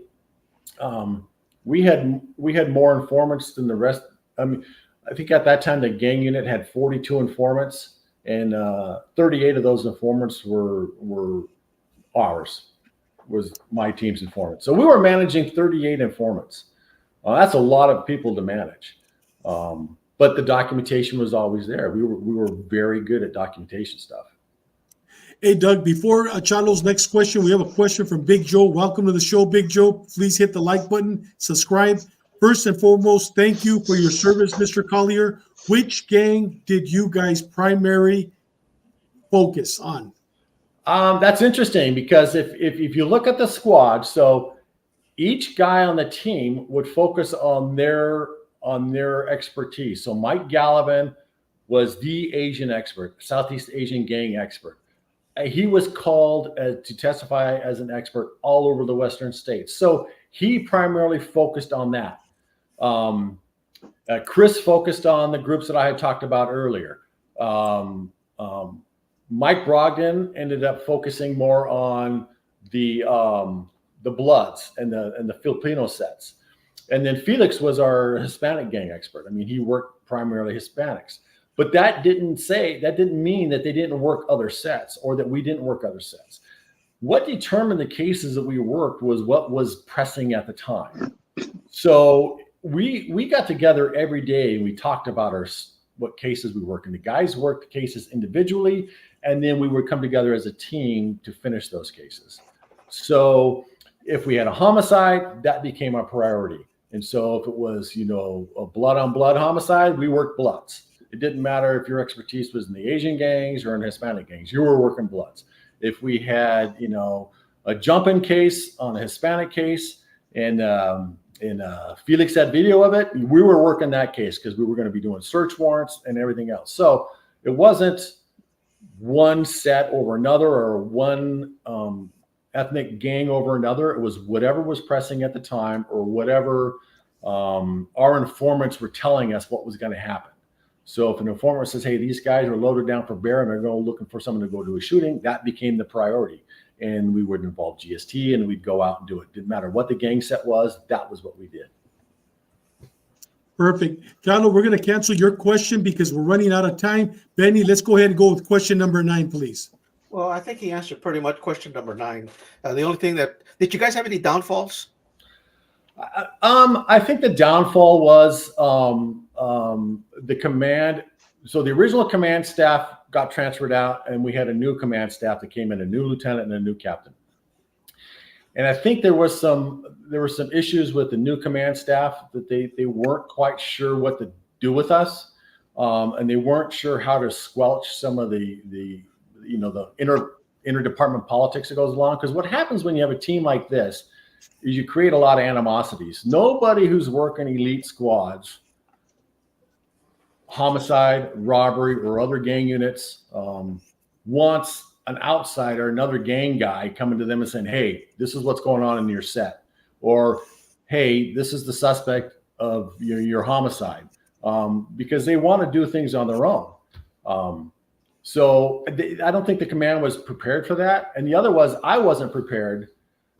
we had more informants than the rest. I mean, I think at that time the gang unit had 42 informants, and 38 of those informants were ours, was my team's informants. So we were managing 38 informants. That's a lot of people to manage, but the documentation was always there. We were very good at documentation stuff. Hey, Doug, before Chalo's next question, we have a question from Big Joe. Welcome to the show, Big Joe. Please hit the like button, subscribe. First and foremost, thank you for your service, Mr. Collier. Which gang did you guys primarily focus on? That's interesting because if you look at the squad, so each guy on the team would focus on their expertise. So Mike Gallivan was the Asian expert, Southeast Asian gang expert. He was called to testify as an expert all over the Western states. So he primarily focused on that. Chris focused on the groups that I had talked about earlier. Mike Brogdon ended up focusing more on the Bloods and the Filipino sets. And then Felix was our Hispanic gang expert. I mean, he worked primarily Hispanics. But that didn't mean that they didn't work other sets or that we didn't work other sets. What determined the cases that we worked was what was pressing at the time. So we got together every day and we talked about what cases we worked. And the guys worked cases individually, and then we would come together as a team to finish those cases. So if we had a homicide, that became our priority. And so if it was, a blood on blood homicide, we worked bloods. It didn't matter if your expertise was in the Asian gangs or in Hispanic gangs, you were working bloods. If we had, a jump-in case on a Hispanic case and Felix had video of it, we were working that case because we were going to be doing search warrants and everything else. So it wasn't one set over another or one ethnic gang over another. It was whatever was pressing at the time or whatever our informants were telling us what was going to happen. So if an informant says, hey, these guys are loaded down for bear and they're going looking for someone to go to a shooting, that became the priority. And we would involve GST and we'd go out and do it. Didn't matter what the gang set was, that was what we did. Perfect. Carlo, we're going to cancel your question because we're running out of time. Benny, let's go ahead and go with question number 9, please. Well, I think he answered pretty much question number 9. The only thing did you guys have any downfalls? I think the downfall was the command. So the original command staff got transferred out, and we had a new command staff that came in, a new lieutenant and a new captain. And I think there were some issues with the new command staff that they weren't quite sure what to do with us, and they weren't sure how to squelch some of the interdepartment politics that goes along. Because what happens when you have a team like this is you create a lot of animosities. Nobody who's working elite squads, homicide, robbery, or other gang units wants an outsider, another gang guy coming to them and saying, hey, this is what's going on in your set. Or, hey, this is the suspect of your homicide. Because they want to do things on their own. So I don't think the command was prepared for that. And the other was I wasn't prepared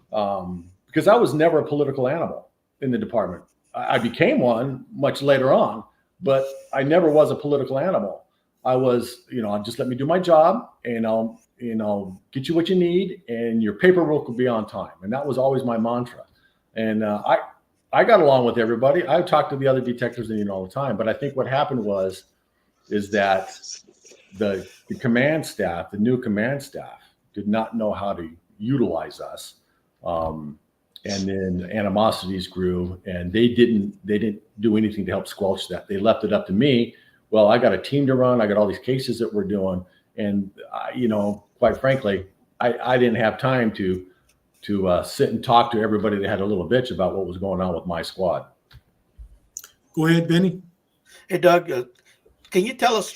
because I was never a political animal in the department. I became one much later on, but I never was a political animal. I was, just let me do my job and I'll get you what you need and your paperwork will be on time. And that was always my mantra. And I I got along with everybody. I talked to the other detectives in all the time, but I think what happened is that the command staff, the new command staff, did not know how to utilize us, and then animosities grew, and they didn't do anything to help squelch that. They left it up to me. Well, I got a team to run. I got all these cases that we're doing, and quite frankly, I didn't have time to sit and talk to everybody that had a little bitch about what was going on with my squad. Go ahead, Benny. Hey, Doug, can you tell us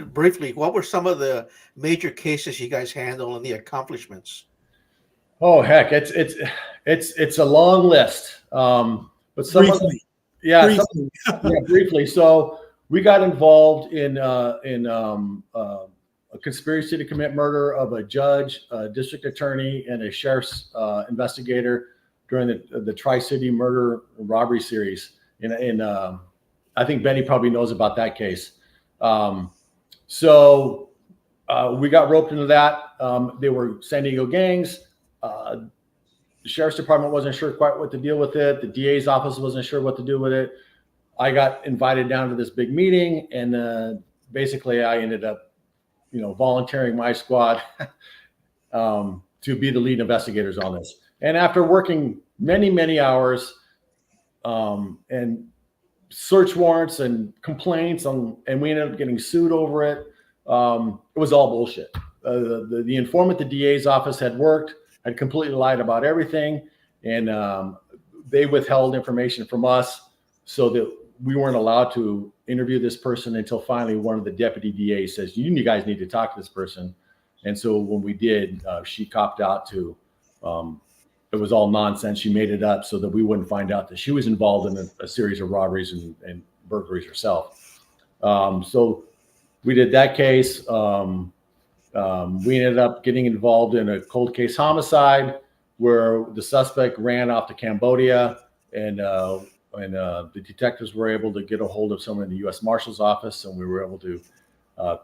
briefly what were some of the major cases you guys handled and the accomplishments? Oh heck, it's a long list. But some Briefly. of them, yeah, briefly. So we got involved in a conspiracy to commit murder of a judge, a district attorney, and a sheriff's investigator during the Tri-City murder robbery series. I think Benny probably knows about that case. So we got roped into that. They were San Diego gangs. The sheriff's department wasn't sure quite what to deal with it. The DA's office wasn't sure what to do with it. I got invited down to this big meeting, and basically I ended up volunteering my squad to be the lead investigators on this. And after working many, many hours and search warrants and complaints, and we ended up getting sued over it. It was all bullshit. The informant, the DA's office had completely lied about everything, and they withheld information from us so that we weren't allowed to interview this person until finally one of the deputy DAs says, you guys need to talk to this person. And so when we did, she copped out to, it was all nonsense. She made it up so that we wouldn't find out that she was involved in a series of robberies and burglaries herself. So we did that case. We ended up getting involved in a cold case homicide where the suspect ran off to Cambodia, and the detectives were able to get a hold of someone in the U.S. Marshal's office, and we were able to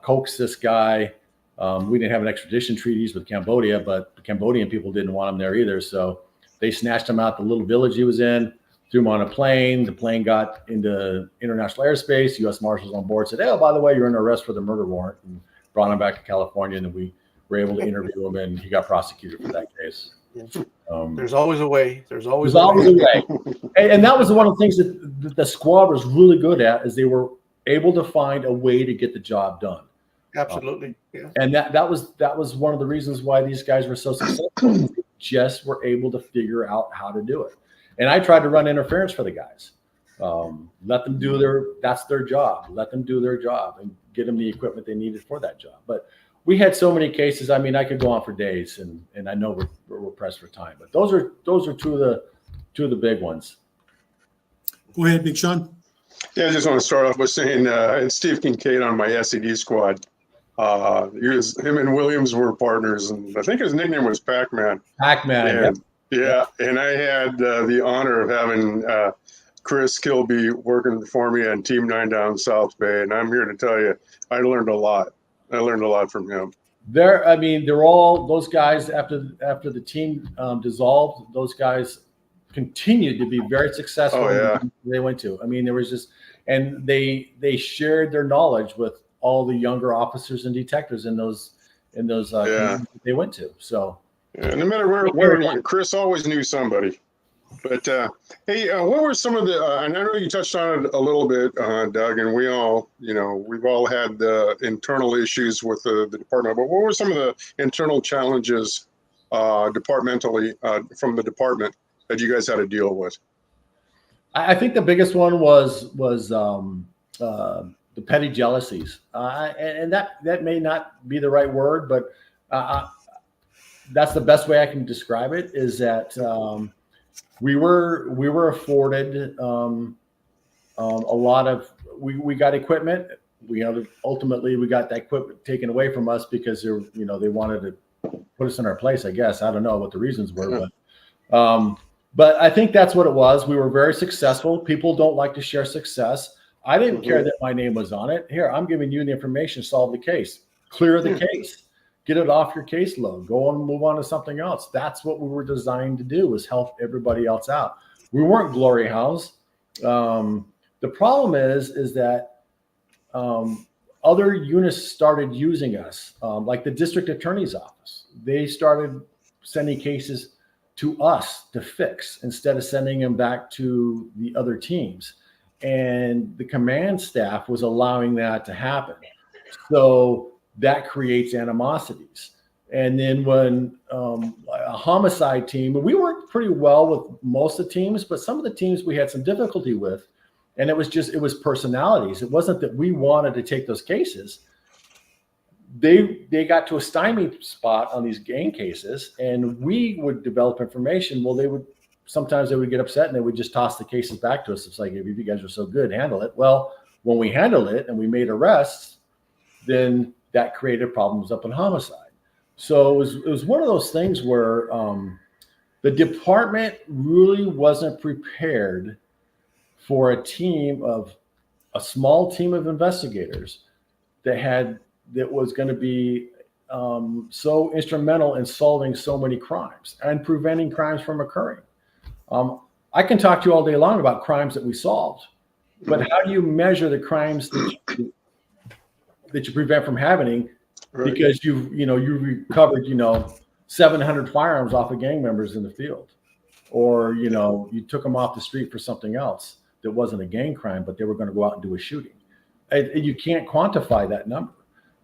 coax this guy. We didn't have an extradition treaties with Cambodia, but the Cambodian people didn't want him there either. So they snatched him out the little village he was in, threw him on a plane. The plane got into international airspace. U.S. Marshals on board said, "Oh, by the way, you're under arrest for the murder warrant," and brought him back to California. And then we were able to interview him, and he got prosecuted for that case. There's always a way. There's always a way. And that was one of the things that the squad was really good at, is they were able to find a way to get the job done. Absolutely. Yeah. And that was one of the reasons why these guys were so successful. They just were able to figure out how to do it. And I tried to run interference for the guys. Let them do that's their job. Let them do their job and get them the equipment they needed for that job. But we had so many cases. I mean, I could go on for days, and I know we're pressed for time. But those are two of the big ones. Go ahead, Big Sean. Yeah, I just want to start off by saying Steve Kincaid on my SED squad. Him and Williams were partners, and I think his nickname was Pac-Man. Pac-Man. Yeah, and I had the honor of having Chris Kilby working for me on Team 9 down South Bay, and I'm here to tell you, I learned a lot. I learned a lot from him. They're all those guys after the team dissolved. Those guys continued to be very successful. Oh, yeah. They went to. I mean, there was just, and they shared their knowledge with all the younger officers and detectives in those communities they went to. So, yeah, no matter where we went, Chris always knew somebody. But hey, what were some of the? And I know you touched on it a little bit, Doug, and we all, we've all had internal issues with the department. But what were some of the internal challenges, departmentally, from the department that you guys had to deal with? I think the biggest one was the petty jealousies, and that may not be the right word, but that's the best way I can describe it. Is that we were afforded a lot of we got equipment. Ultimately we got that equipment taken away from us because they wanted to put us in our place. I guess I don't know what the reasons were, but I think that's what it was. We were very successful. People don't like to share success. I didn't care that my name was on it. Here, I'm giving you the information. Solve the case. Clear the case. Get it off your caseload. Go on and move on to something else. That's what we were designed to do, was help everybody else out. We weren't glory hounds. The problem is that other units started using us, like the district attorney's office. They started sending cases to us to fix instead of sending them back to the other teams. And the command staff was allowing that to happen. So that creates animosities. And then when a homicide team, we worked pretty well with most of the teams, but some of the teams we had some difficulty with. And it was personalities. It wasn't that we wanted to take those cases. They got to a stymied spot on these gang cases, and we would develop information. Well, sometimes they would get upset and they would just toss the cases back to us. It's like, if you guys are so good, handle it. Well, when we handled it and we made arrests, then that created problems up in homicide. So it was one of those things where the department really wasn't prepared for a small team of investigators that was going to be so instrumental in solving so many crimes and preventing crimes from occurring. I can talk to you all day long about crimes that we solved, but how do you measure the crimes that you prevent from happening? Right. Because you recovered 700 firearms off of gang members in the field, or you took them off the street for something else that wasn't a gang crime, but they were going to go out and do a shooting. You can't quantify that number.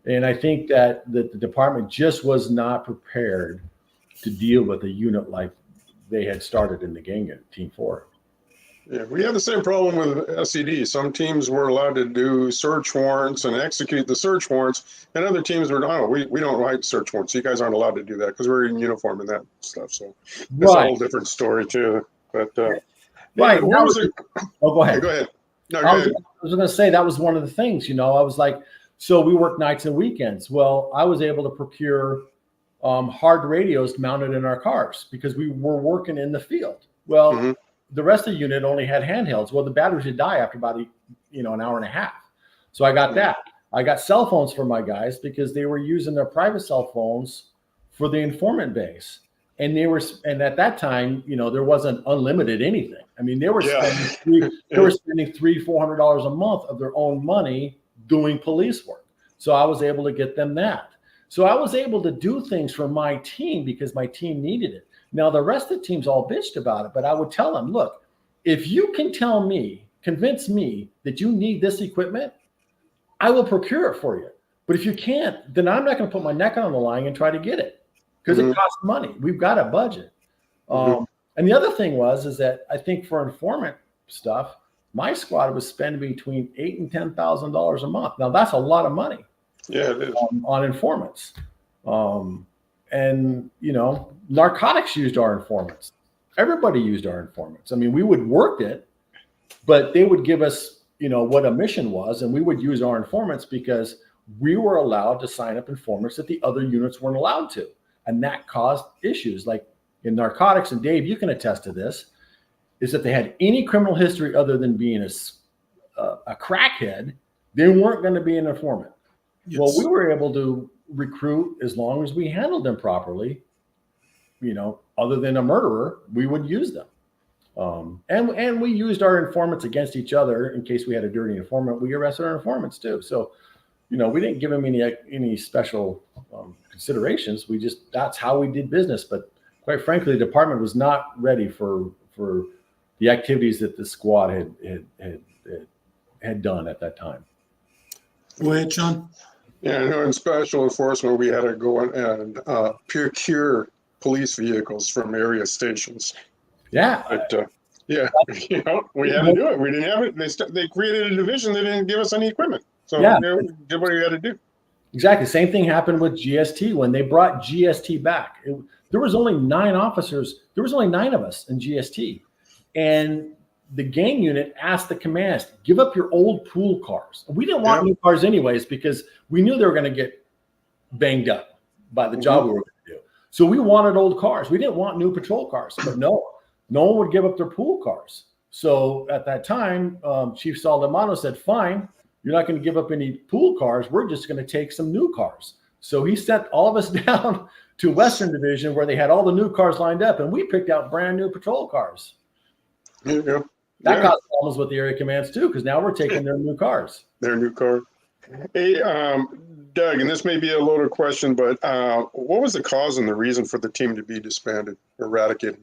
And I think that the department just was not prepared to deal with a unit like they had started in the gang unit, Team 4. Yeah, we had the same problem with SED. Some teams were allowed to do search warrants and execute the search warrants, and other teams were, we don't write search warrants. You guys aren't allowed to do that because we're in uniform and that stuff. So that's a whole different story too. But right. Where was it? Oh, go ahead. Go ahead. No, I was going to say that was one of the things. I was like, so we work nights and weekends. Well, I was able to procure hard radios mounted in our cars because we were working in the field. Well, the rest of the unit only had handhelds. Well, the batteries would die after about an hour and a half. So I got that. I got cell phones for my guys because they were using their private cell phones for the informant base. And and at that time, there wasn't unlimited anything. I mean, they were spending $300-400 a month of their own money doing police work. So I was able to get them that. So I was able to do things for my team because my team needed it. Now, the rest of the teams all bitched about it, but I would tell them, look, if you can convince me that you need this equipment, I will procure it for you. But if you can't, then I'm not going to put my neck on the line and try to get it because it costs money. We've got a budget. And the other thing is that I think for informant stuff, my squad was spending between $8,000 and $10,000 a month. Now, that's a lot of money. Yeah, it is. On informants. And, narcotics used our informants. Everybody used our informants. I mean, we would work it, but they would give us, what a mission was, and we would use our informants because we were allowed to sign up informants that the other units weren't allowed to. And that caused issues. Like in narcotics, and Dave, you can attest to this, is that they had any criminal history other than being a crackhead, they weren't going to be an informant. Yes. Well, we were able to recruit as long as we handled them properly. Other than a murderer, we would use them. And we used our informants against each other in case we had a dirty informant. We arrested our informants too. So, we didn't give them any special considerations. That's how we did business. But quite frankly, the department was not ready for the activities that the squad had done at that time. Go ahead, Sean. Yeah, in special enforcement, we had to go and procure police vehicles from area stations. Yeah. But, we had to do it. We didn't have it. They created a division. They didn't give us any equipment. So we did what we had to do. Exactly. Same thing happened with GST when they brought GST back. There was only 9 officers. There was only 9 of us in GST. And the gang unit asked the commands, give up your old pool cars. We didn't want new cars anyways because we knew they were going to get banged up by the job we were going to do. So we wanted old cars. We didn't want new patrol cars. But no one would give up their pool cars. So at that time, Chief Saldemano said, fine, you're not going to give up any pool cars. We're just going to take some new cars. So he sent all of us down to Western Division where they had all the new cars lined up, and we picked out brand new patrol cars. There you go. That Yeah, caused problems with the area commands too, because now we're taking their new cars. their new car. Hey, Doug, and this may be a loaded question, but what was the cause and the reason for the team to be disbanded, eradicated?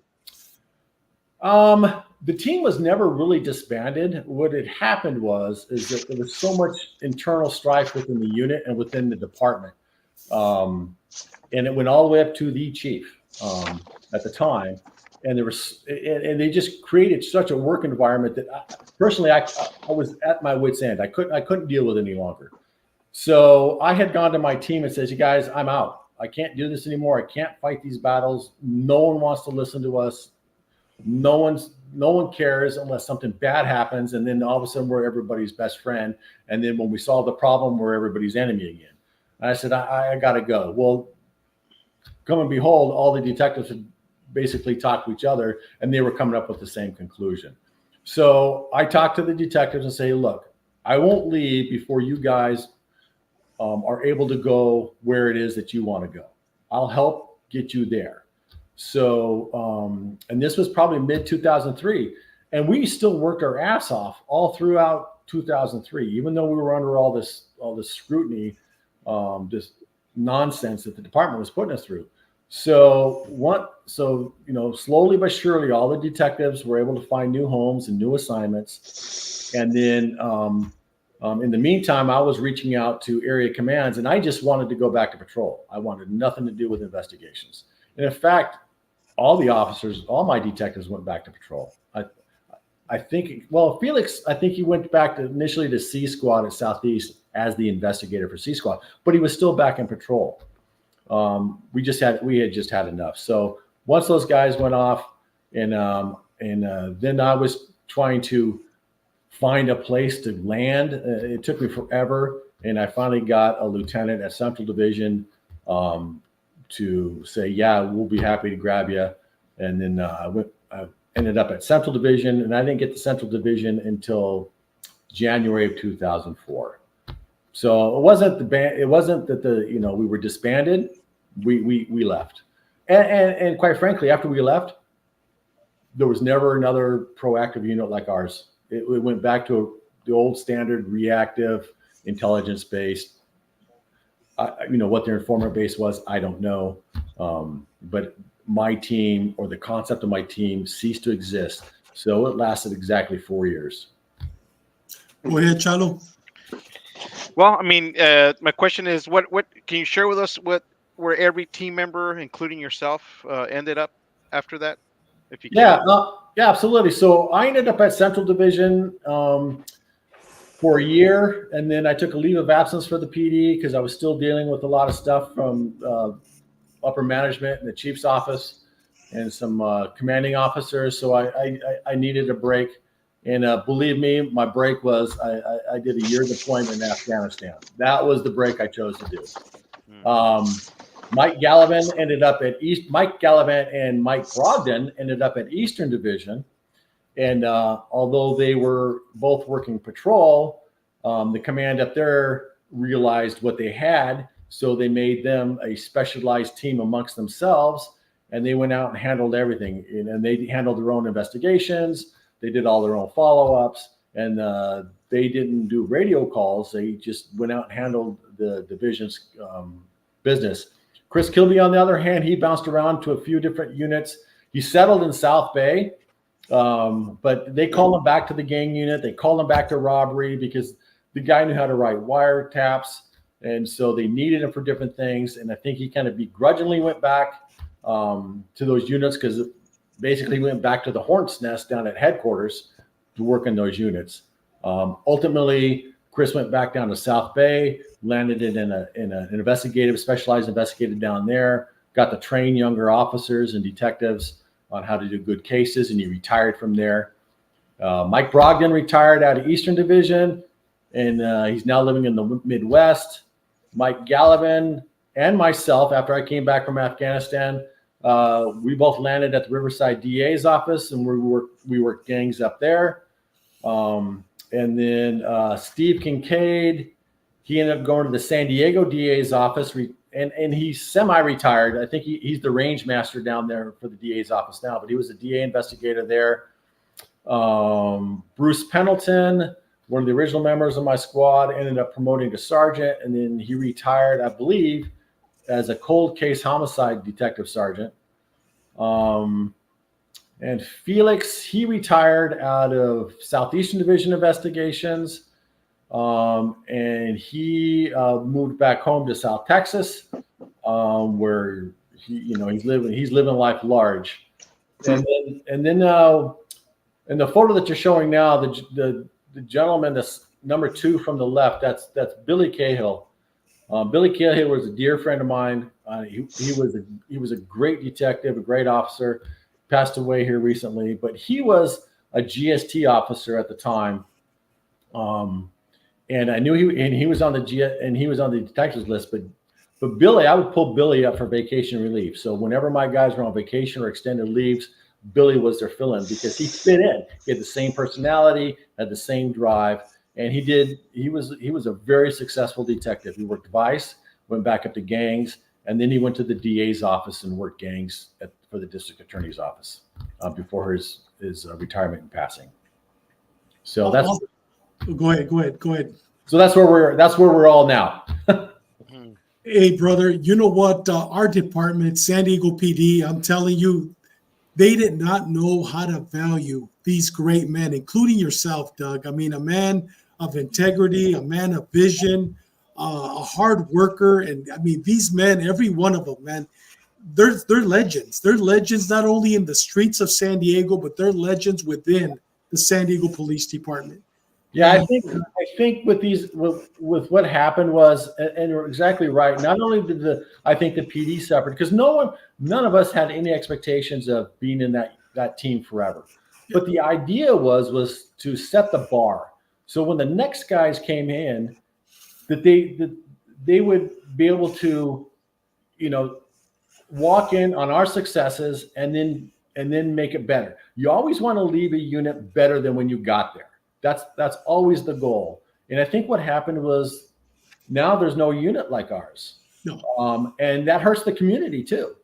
The team was never really disbanded. What had happened is that there was so much internal strife within the unit and within the department. And it went all the way up to the chief at the time. And there was, and they just created such a work environment that I was at my wit's end. I couldn't deal with it any longer. So I had gone to my team and says, "You guys, I'm out. I can't do this anymore. I can't fight these battles. No one wants to listen to us. No one cares unless something bad happens. And then all of a sudden we're everybody's best friend. And then when we solve the problem, we're everybody's enemy again." And I said, I got to go. Well, come and behold, all the detectives had basically talked to each other and they were coming up with the same conclusion. So I talked to the detectives and say, "Look, I won't leave before you guys are able to go where it is that you want to go. I'll help get you there." So, and this was probably mid 2003, and we still worked our ass off all throughout 2003, even though we were under all this scrutiny, this nonsense that the department was putting us through. So slowly but surely, all the detectives were able to find new homes and new assignments. And then, in the meantime, I was reaching out to area commands, and I just wanted to go back to patrol. I wanted nothing to do with investigations. And in fact, all my detectives went back to patrol. I think, Felix, I think he went back initially to C Squad at Southeast as the investigator for C Squad, but he was still back in patrol. We had just had enough. So once those guys went off, and then I was trying to find a place to land. It took me forever, and I finally got a lieutenant at Central Division to say, "Yeah, we'll be happy to grab you." And then I ended up at Central Division, and I didn't get to Central Division until January of 2004. So it wasn't that we were disbanded. We left, and quite frankly, after we left, there was never another proactive unit like ours. It went back to the old standard reactive intelligence based. What their informant base was, I don't know. But my team, or the concept of my team, ceased to exist. So it lasted exactly 4 years. Go ahead, Chalo. Well, I mean, my question is, what can you share with us where every team member, including yourself, ended up after that? If you can. Yeah, absolutely. So I ended up at Central Division for a year, and then I took a leave of absence for the PD because I was still dealing with a lot of stuff from upper management in the chief's office and some commanding officers. So I needed a break, and believe me, my break was I did a year deployment in Afghanistan. That was the break I chose to do. Mike Gallivan and Mike Brogdon ended up at Eastern Division. And although they were both working patrol, the command up there realized what they had. So they made them a specialized team amongst themselves, and they went out and handled everything. And they handled their own investigations. They did all their own follow-ups, and they didn't do radio calls. They just went out and handled the division's business. Chris Kilby, on the other hand, he bounced around to a few different units. He settled in South Bay, but they called him back to the gang unit. They called him back to robbery because the guy knew how to write wiretaps, and so they needed him for different things. And I think he kind of begrudgingly went back to those units because basically he went back to the hornet's nest down at headquarters to work in those units. Ultimately, Chris went back down to South Bay, landed in an specialized investigator down there, got to train younger officers and detectives on how to do good cases, and he retired from there. Mike Brogdon retired out of Eastern Division, and he's now living in the Midwest. Mike Gallivan and myself, after I came back from Afghanistan, we both landed at the Riverside DA's office, and we worked gangs up there. And then Steve Kincaid, he ended up going to the San Diego DA's office, and he's semi-retired. I think he's the range master down there for the DA's office now, but he was a DA investigator there. Bruce Pendleton, one of the original members of my squad, ended up promoting to sergeant, and then he retired, I believe, as a cold case homicide detective sergeant. And Felix, he retired out of Southeastern Division Investigations, and he moved back home to South Texas, where he's living life large. And then in the photo that you're showing now, the gentleman that's number 2 from the left, that's Billy Cahill. Billy Cahill was a dear friend of mine. He was a great detective, a great officer. Passed away here recently, but he was a GST officer at the time. And I knew he was on the detectives list, but Billy, I would pull Billy up for vacation relief. So whenever my guys were on vacation or extended leaves, Billy was their fill-in because he fit in. He had the same personality, had the same drive, and he was a very successful detective. He worked vice, went back up to gangs, and then he went to the DA's office and worked gangs for the district attorney's office before his retirement and passing. So that's. Go ahead. So that's where we're all now. Hey, brother, you know what? Our department, San Diego PD, I'm telling you, they did not know how to value these great men, including yourself, Doug. I mean, a man of integrity, a man of vision, a hard worker. And I mean, these men, every one of them, man, they're legends. They're legends not only in the streets of San Diego, but they're legends within the San Diego Police Department. Yeah, I think with what happened was, and you're exactly right. Not only did the PD suffered because none of us had any expectations of being in that team forever. But the idea was to set the bar. So when the next guys came in, that they would be able to, walk in on our successes and then make it better. You always want to leave a unit better than when you got there. That's always the goal. And I think what happened was now there's no unit like ours. No. And that hurts the community too.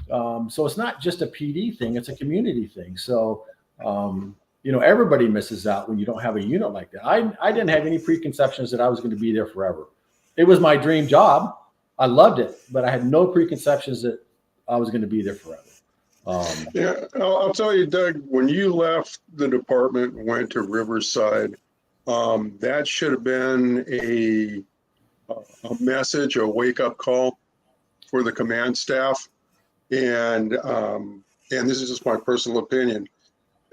So it's not just a PD thing, it's a community thing. So, everybody misses out when you don't have a unit like that. I didn't have any preconceptions that I was going to be there forever. It was my dream job. I loved it, but I had no preconceptions that I was going to be there forever. Yeah, I'll tell you, Doug, when you left the department and went to Riverside, that should have been a message, a wake-up call for the command staff. And this is just my personal opinion.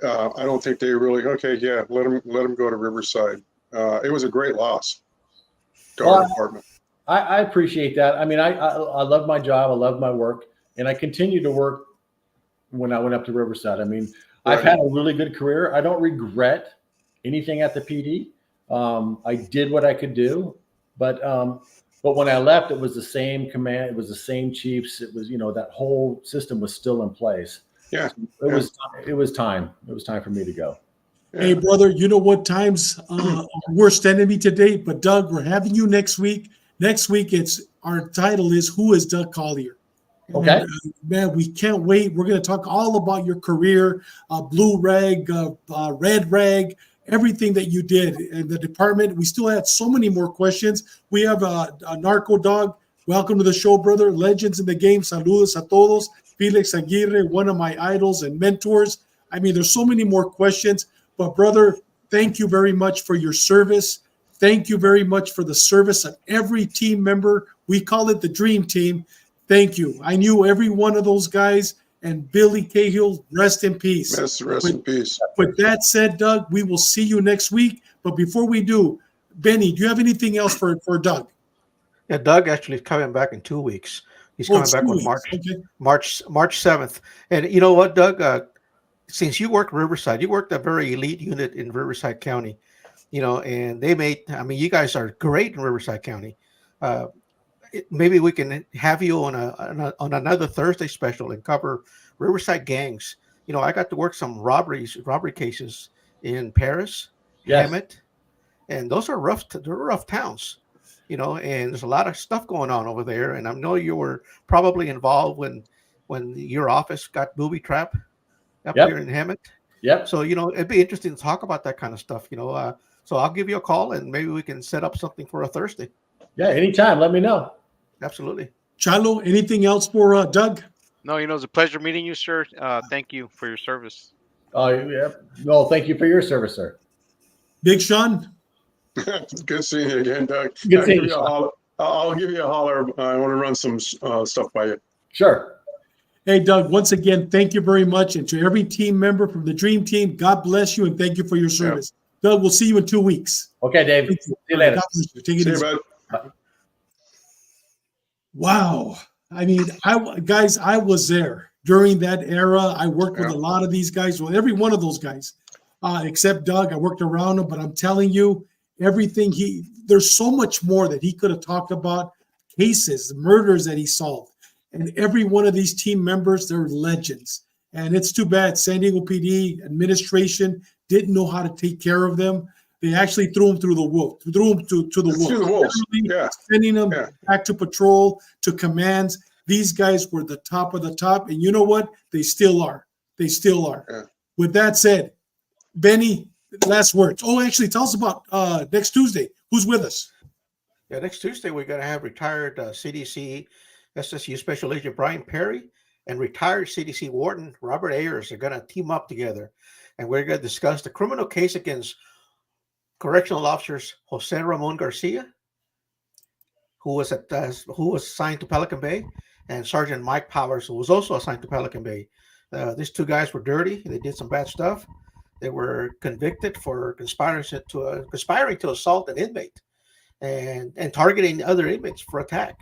I don't think they really, let them go to Riverside. It was a great loss to our department. I appreciate that. I mean, I love my job. I love my work. And I continue to work when I went up to Riverside. I mean, right. I've had a really good career. I don't regret anything at the PD. I did what I could do, but when I left, it was the same command. It was the same chiefs. It was, that whole system was still in place. Yeah. So it was time. It was time for me to go. Hey, brother, you know what times we're standing me today, but Doug, we're having you next week. Next week, our title is Who is Doug Collier? Okay. And, man, we can't wait. We're going to talk all about your career, blue rag, red rag, everything that you did in the department. We still had so many more questions. We have a narco dog. Welcome to the show, brother. Legends in the game. Saludos a todos. Felix Aguirre, one of my idols and mentors. I mean, there's so many more questions. But, brother, thank you very much for your service. Thank you very much for the service of every team member. We call it the Dream Team. Thank you. I knew every one of those guys. And Billy Cahill, rest in peace. Yes, rest in peace. With that said, Doug, we will see you next week. But before we do, Benny, do you have anything else for Doug? Yeah, Doug actually is coming back in 2 weeks. He's coming back on March 7th. And you know what, Doug? Since you worked Riverside, you worked a very elite unit in Riverside County, and you guys are great in Riverside County. Maybe we can have you on another Thursday special and cover Riverside gangs. I got to work some robbery cases in Paris, yes. Hemet, and those are rough. They're rough towns, and there's a lot of stuff going on over there. And I know you were probably involved when your office got booby trapped up there in Hemet. Yep. So, it'd be interesting to talk about that kind of stuff, So I'll give you a call and maybe we can set up something for a Thursday. Yeah, anytime. Let me know. Absolutely. Chalo, anything else for Doug? No, it's a pleasure meeting you, sir. Thank you for your service. Oh, yeah. No, thank you for your service, sir. Big Sean? Good seeing you again, Doug. Good I'll seeing give you. you a holler. I'll give you a holler. I want to run some stuff by you. Sure. Hey, Doug, once again, thank you very much. And to every team member from the Dream Team, God bless you and thank you for your service. Doug, we'll see you in 2 weeks. Okay, Dave. See you later. God bless you. Take it See you, easy. bud. Wow. I mean, guys, I was there during that era. I worked with a lot of these guys, well, every one of those guys, except Doug. I worked around him, but I'm telling you, everything there's so much more that he could have talked about, cases, murders that he solved. And every one of these team members, they're legends. And it's too bad San Diego PD administration didn't know how to take care of them. They actually threw them through the wolf, to the wolf. Through the wolves. Yeah. Sending them back to patrol, to commands. These guys were the top of the top. And you know what? They still are. They still are. Yeah. With that said, Benny, last words. Oh, actually, tell us about next Tuesday. Who's with us? Yeah, next Tuesday, we're going to have retired CDC SSU Special Agent Brian Perry and retired CDC Warden Robert Ayers are going to team up together. And we're going to discuss the criminal case against correctional officers Jose Ramon Garcia, who was assigned to Pelican Bay, and Sergeant Mike Powers, who was also assigned to Pelican Bay. These two guys were dirty. They did some bad stuff. They were convicted for conspiring to assault an inmate and targeting other inmates for attack.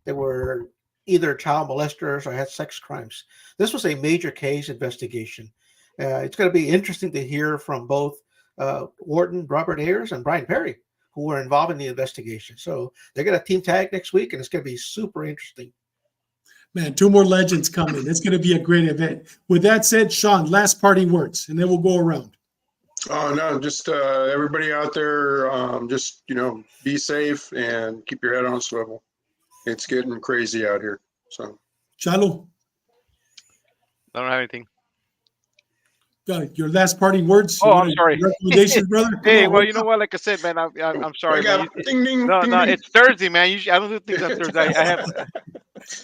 They were either child molesters or had sex crimes. This was a major case investigation. It's going to be interesting to hear from both Warden Robert Ayers and Brian Perry, who were involved in the investigation. So they're going to team tag next week, and it's going to be super interesting. Man, 2 more legends coming. It's going to be a great event. With that said, Sean, last parting words, and then we'll go around. Oh, no, just everybody out there, just, be safe and keep your head on a swivel. It's getting crazy out here. So, Chalo, I don't have anything. your last parting words. Oh, I'm sorry. Recommendations, brother. Hey, well, you know what? Like I said, man, I'm sorry. Man. ding, ding, No, ding, no, ding. it's Thursday, man. Usually, I don't do things on Thursday. I have.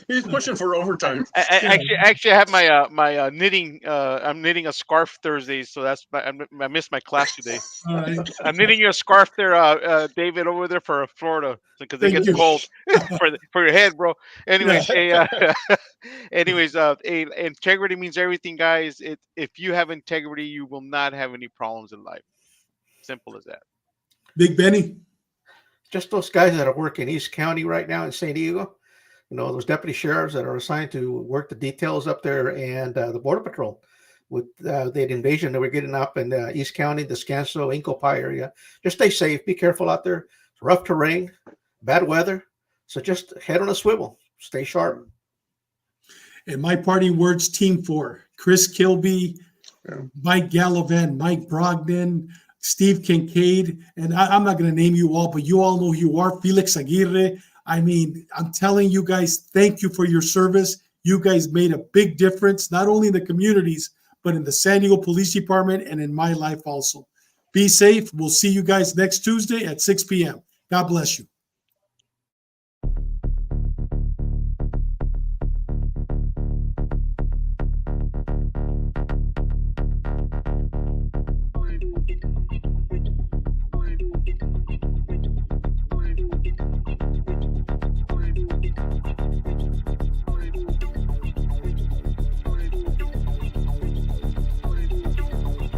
He's pushing for overtime. Actually, I have my knitting. I'm knitting a scarf Thursday, so I missed my class today. All right. I'm knitting you a scarf there, David, over there for Florida, because it gets cold for your head, bro. Anyways, integrity means everything, guys. If you have integrity, you will not have any problems in life. Simple as that. Big Benny. Just those guys that are working East County right now in San Diego, those deputy sheriffs that are assigned to work the details up there, and the Border Patrol with the invasion that we're getting up in East County, Descanso, Incopi area. Just stay safe. Be careful out there. It's rough terrain, bad weather. So just head on a swivel. Stay sharp. And my parting words, Team 4. Chris Kilby, Mike Gallivan, Mike Brogdon, Steve Kincaid, and I'm not going to name you all, but you all know who you are. Felix Aguirre. I mean, I'm telling you guys, thank you for your service. You guys made a big difference, not only in the communities, but in the San Diego Police Department and in my life also. Be safe. We'll see you guys next Tuesday at 6 p.m. God bless you.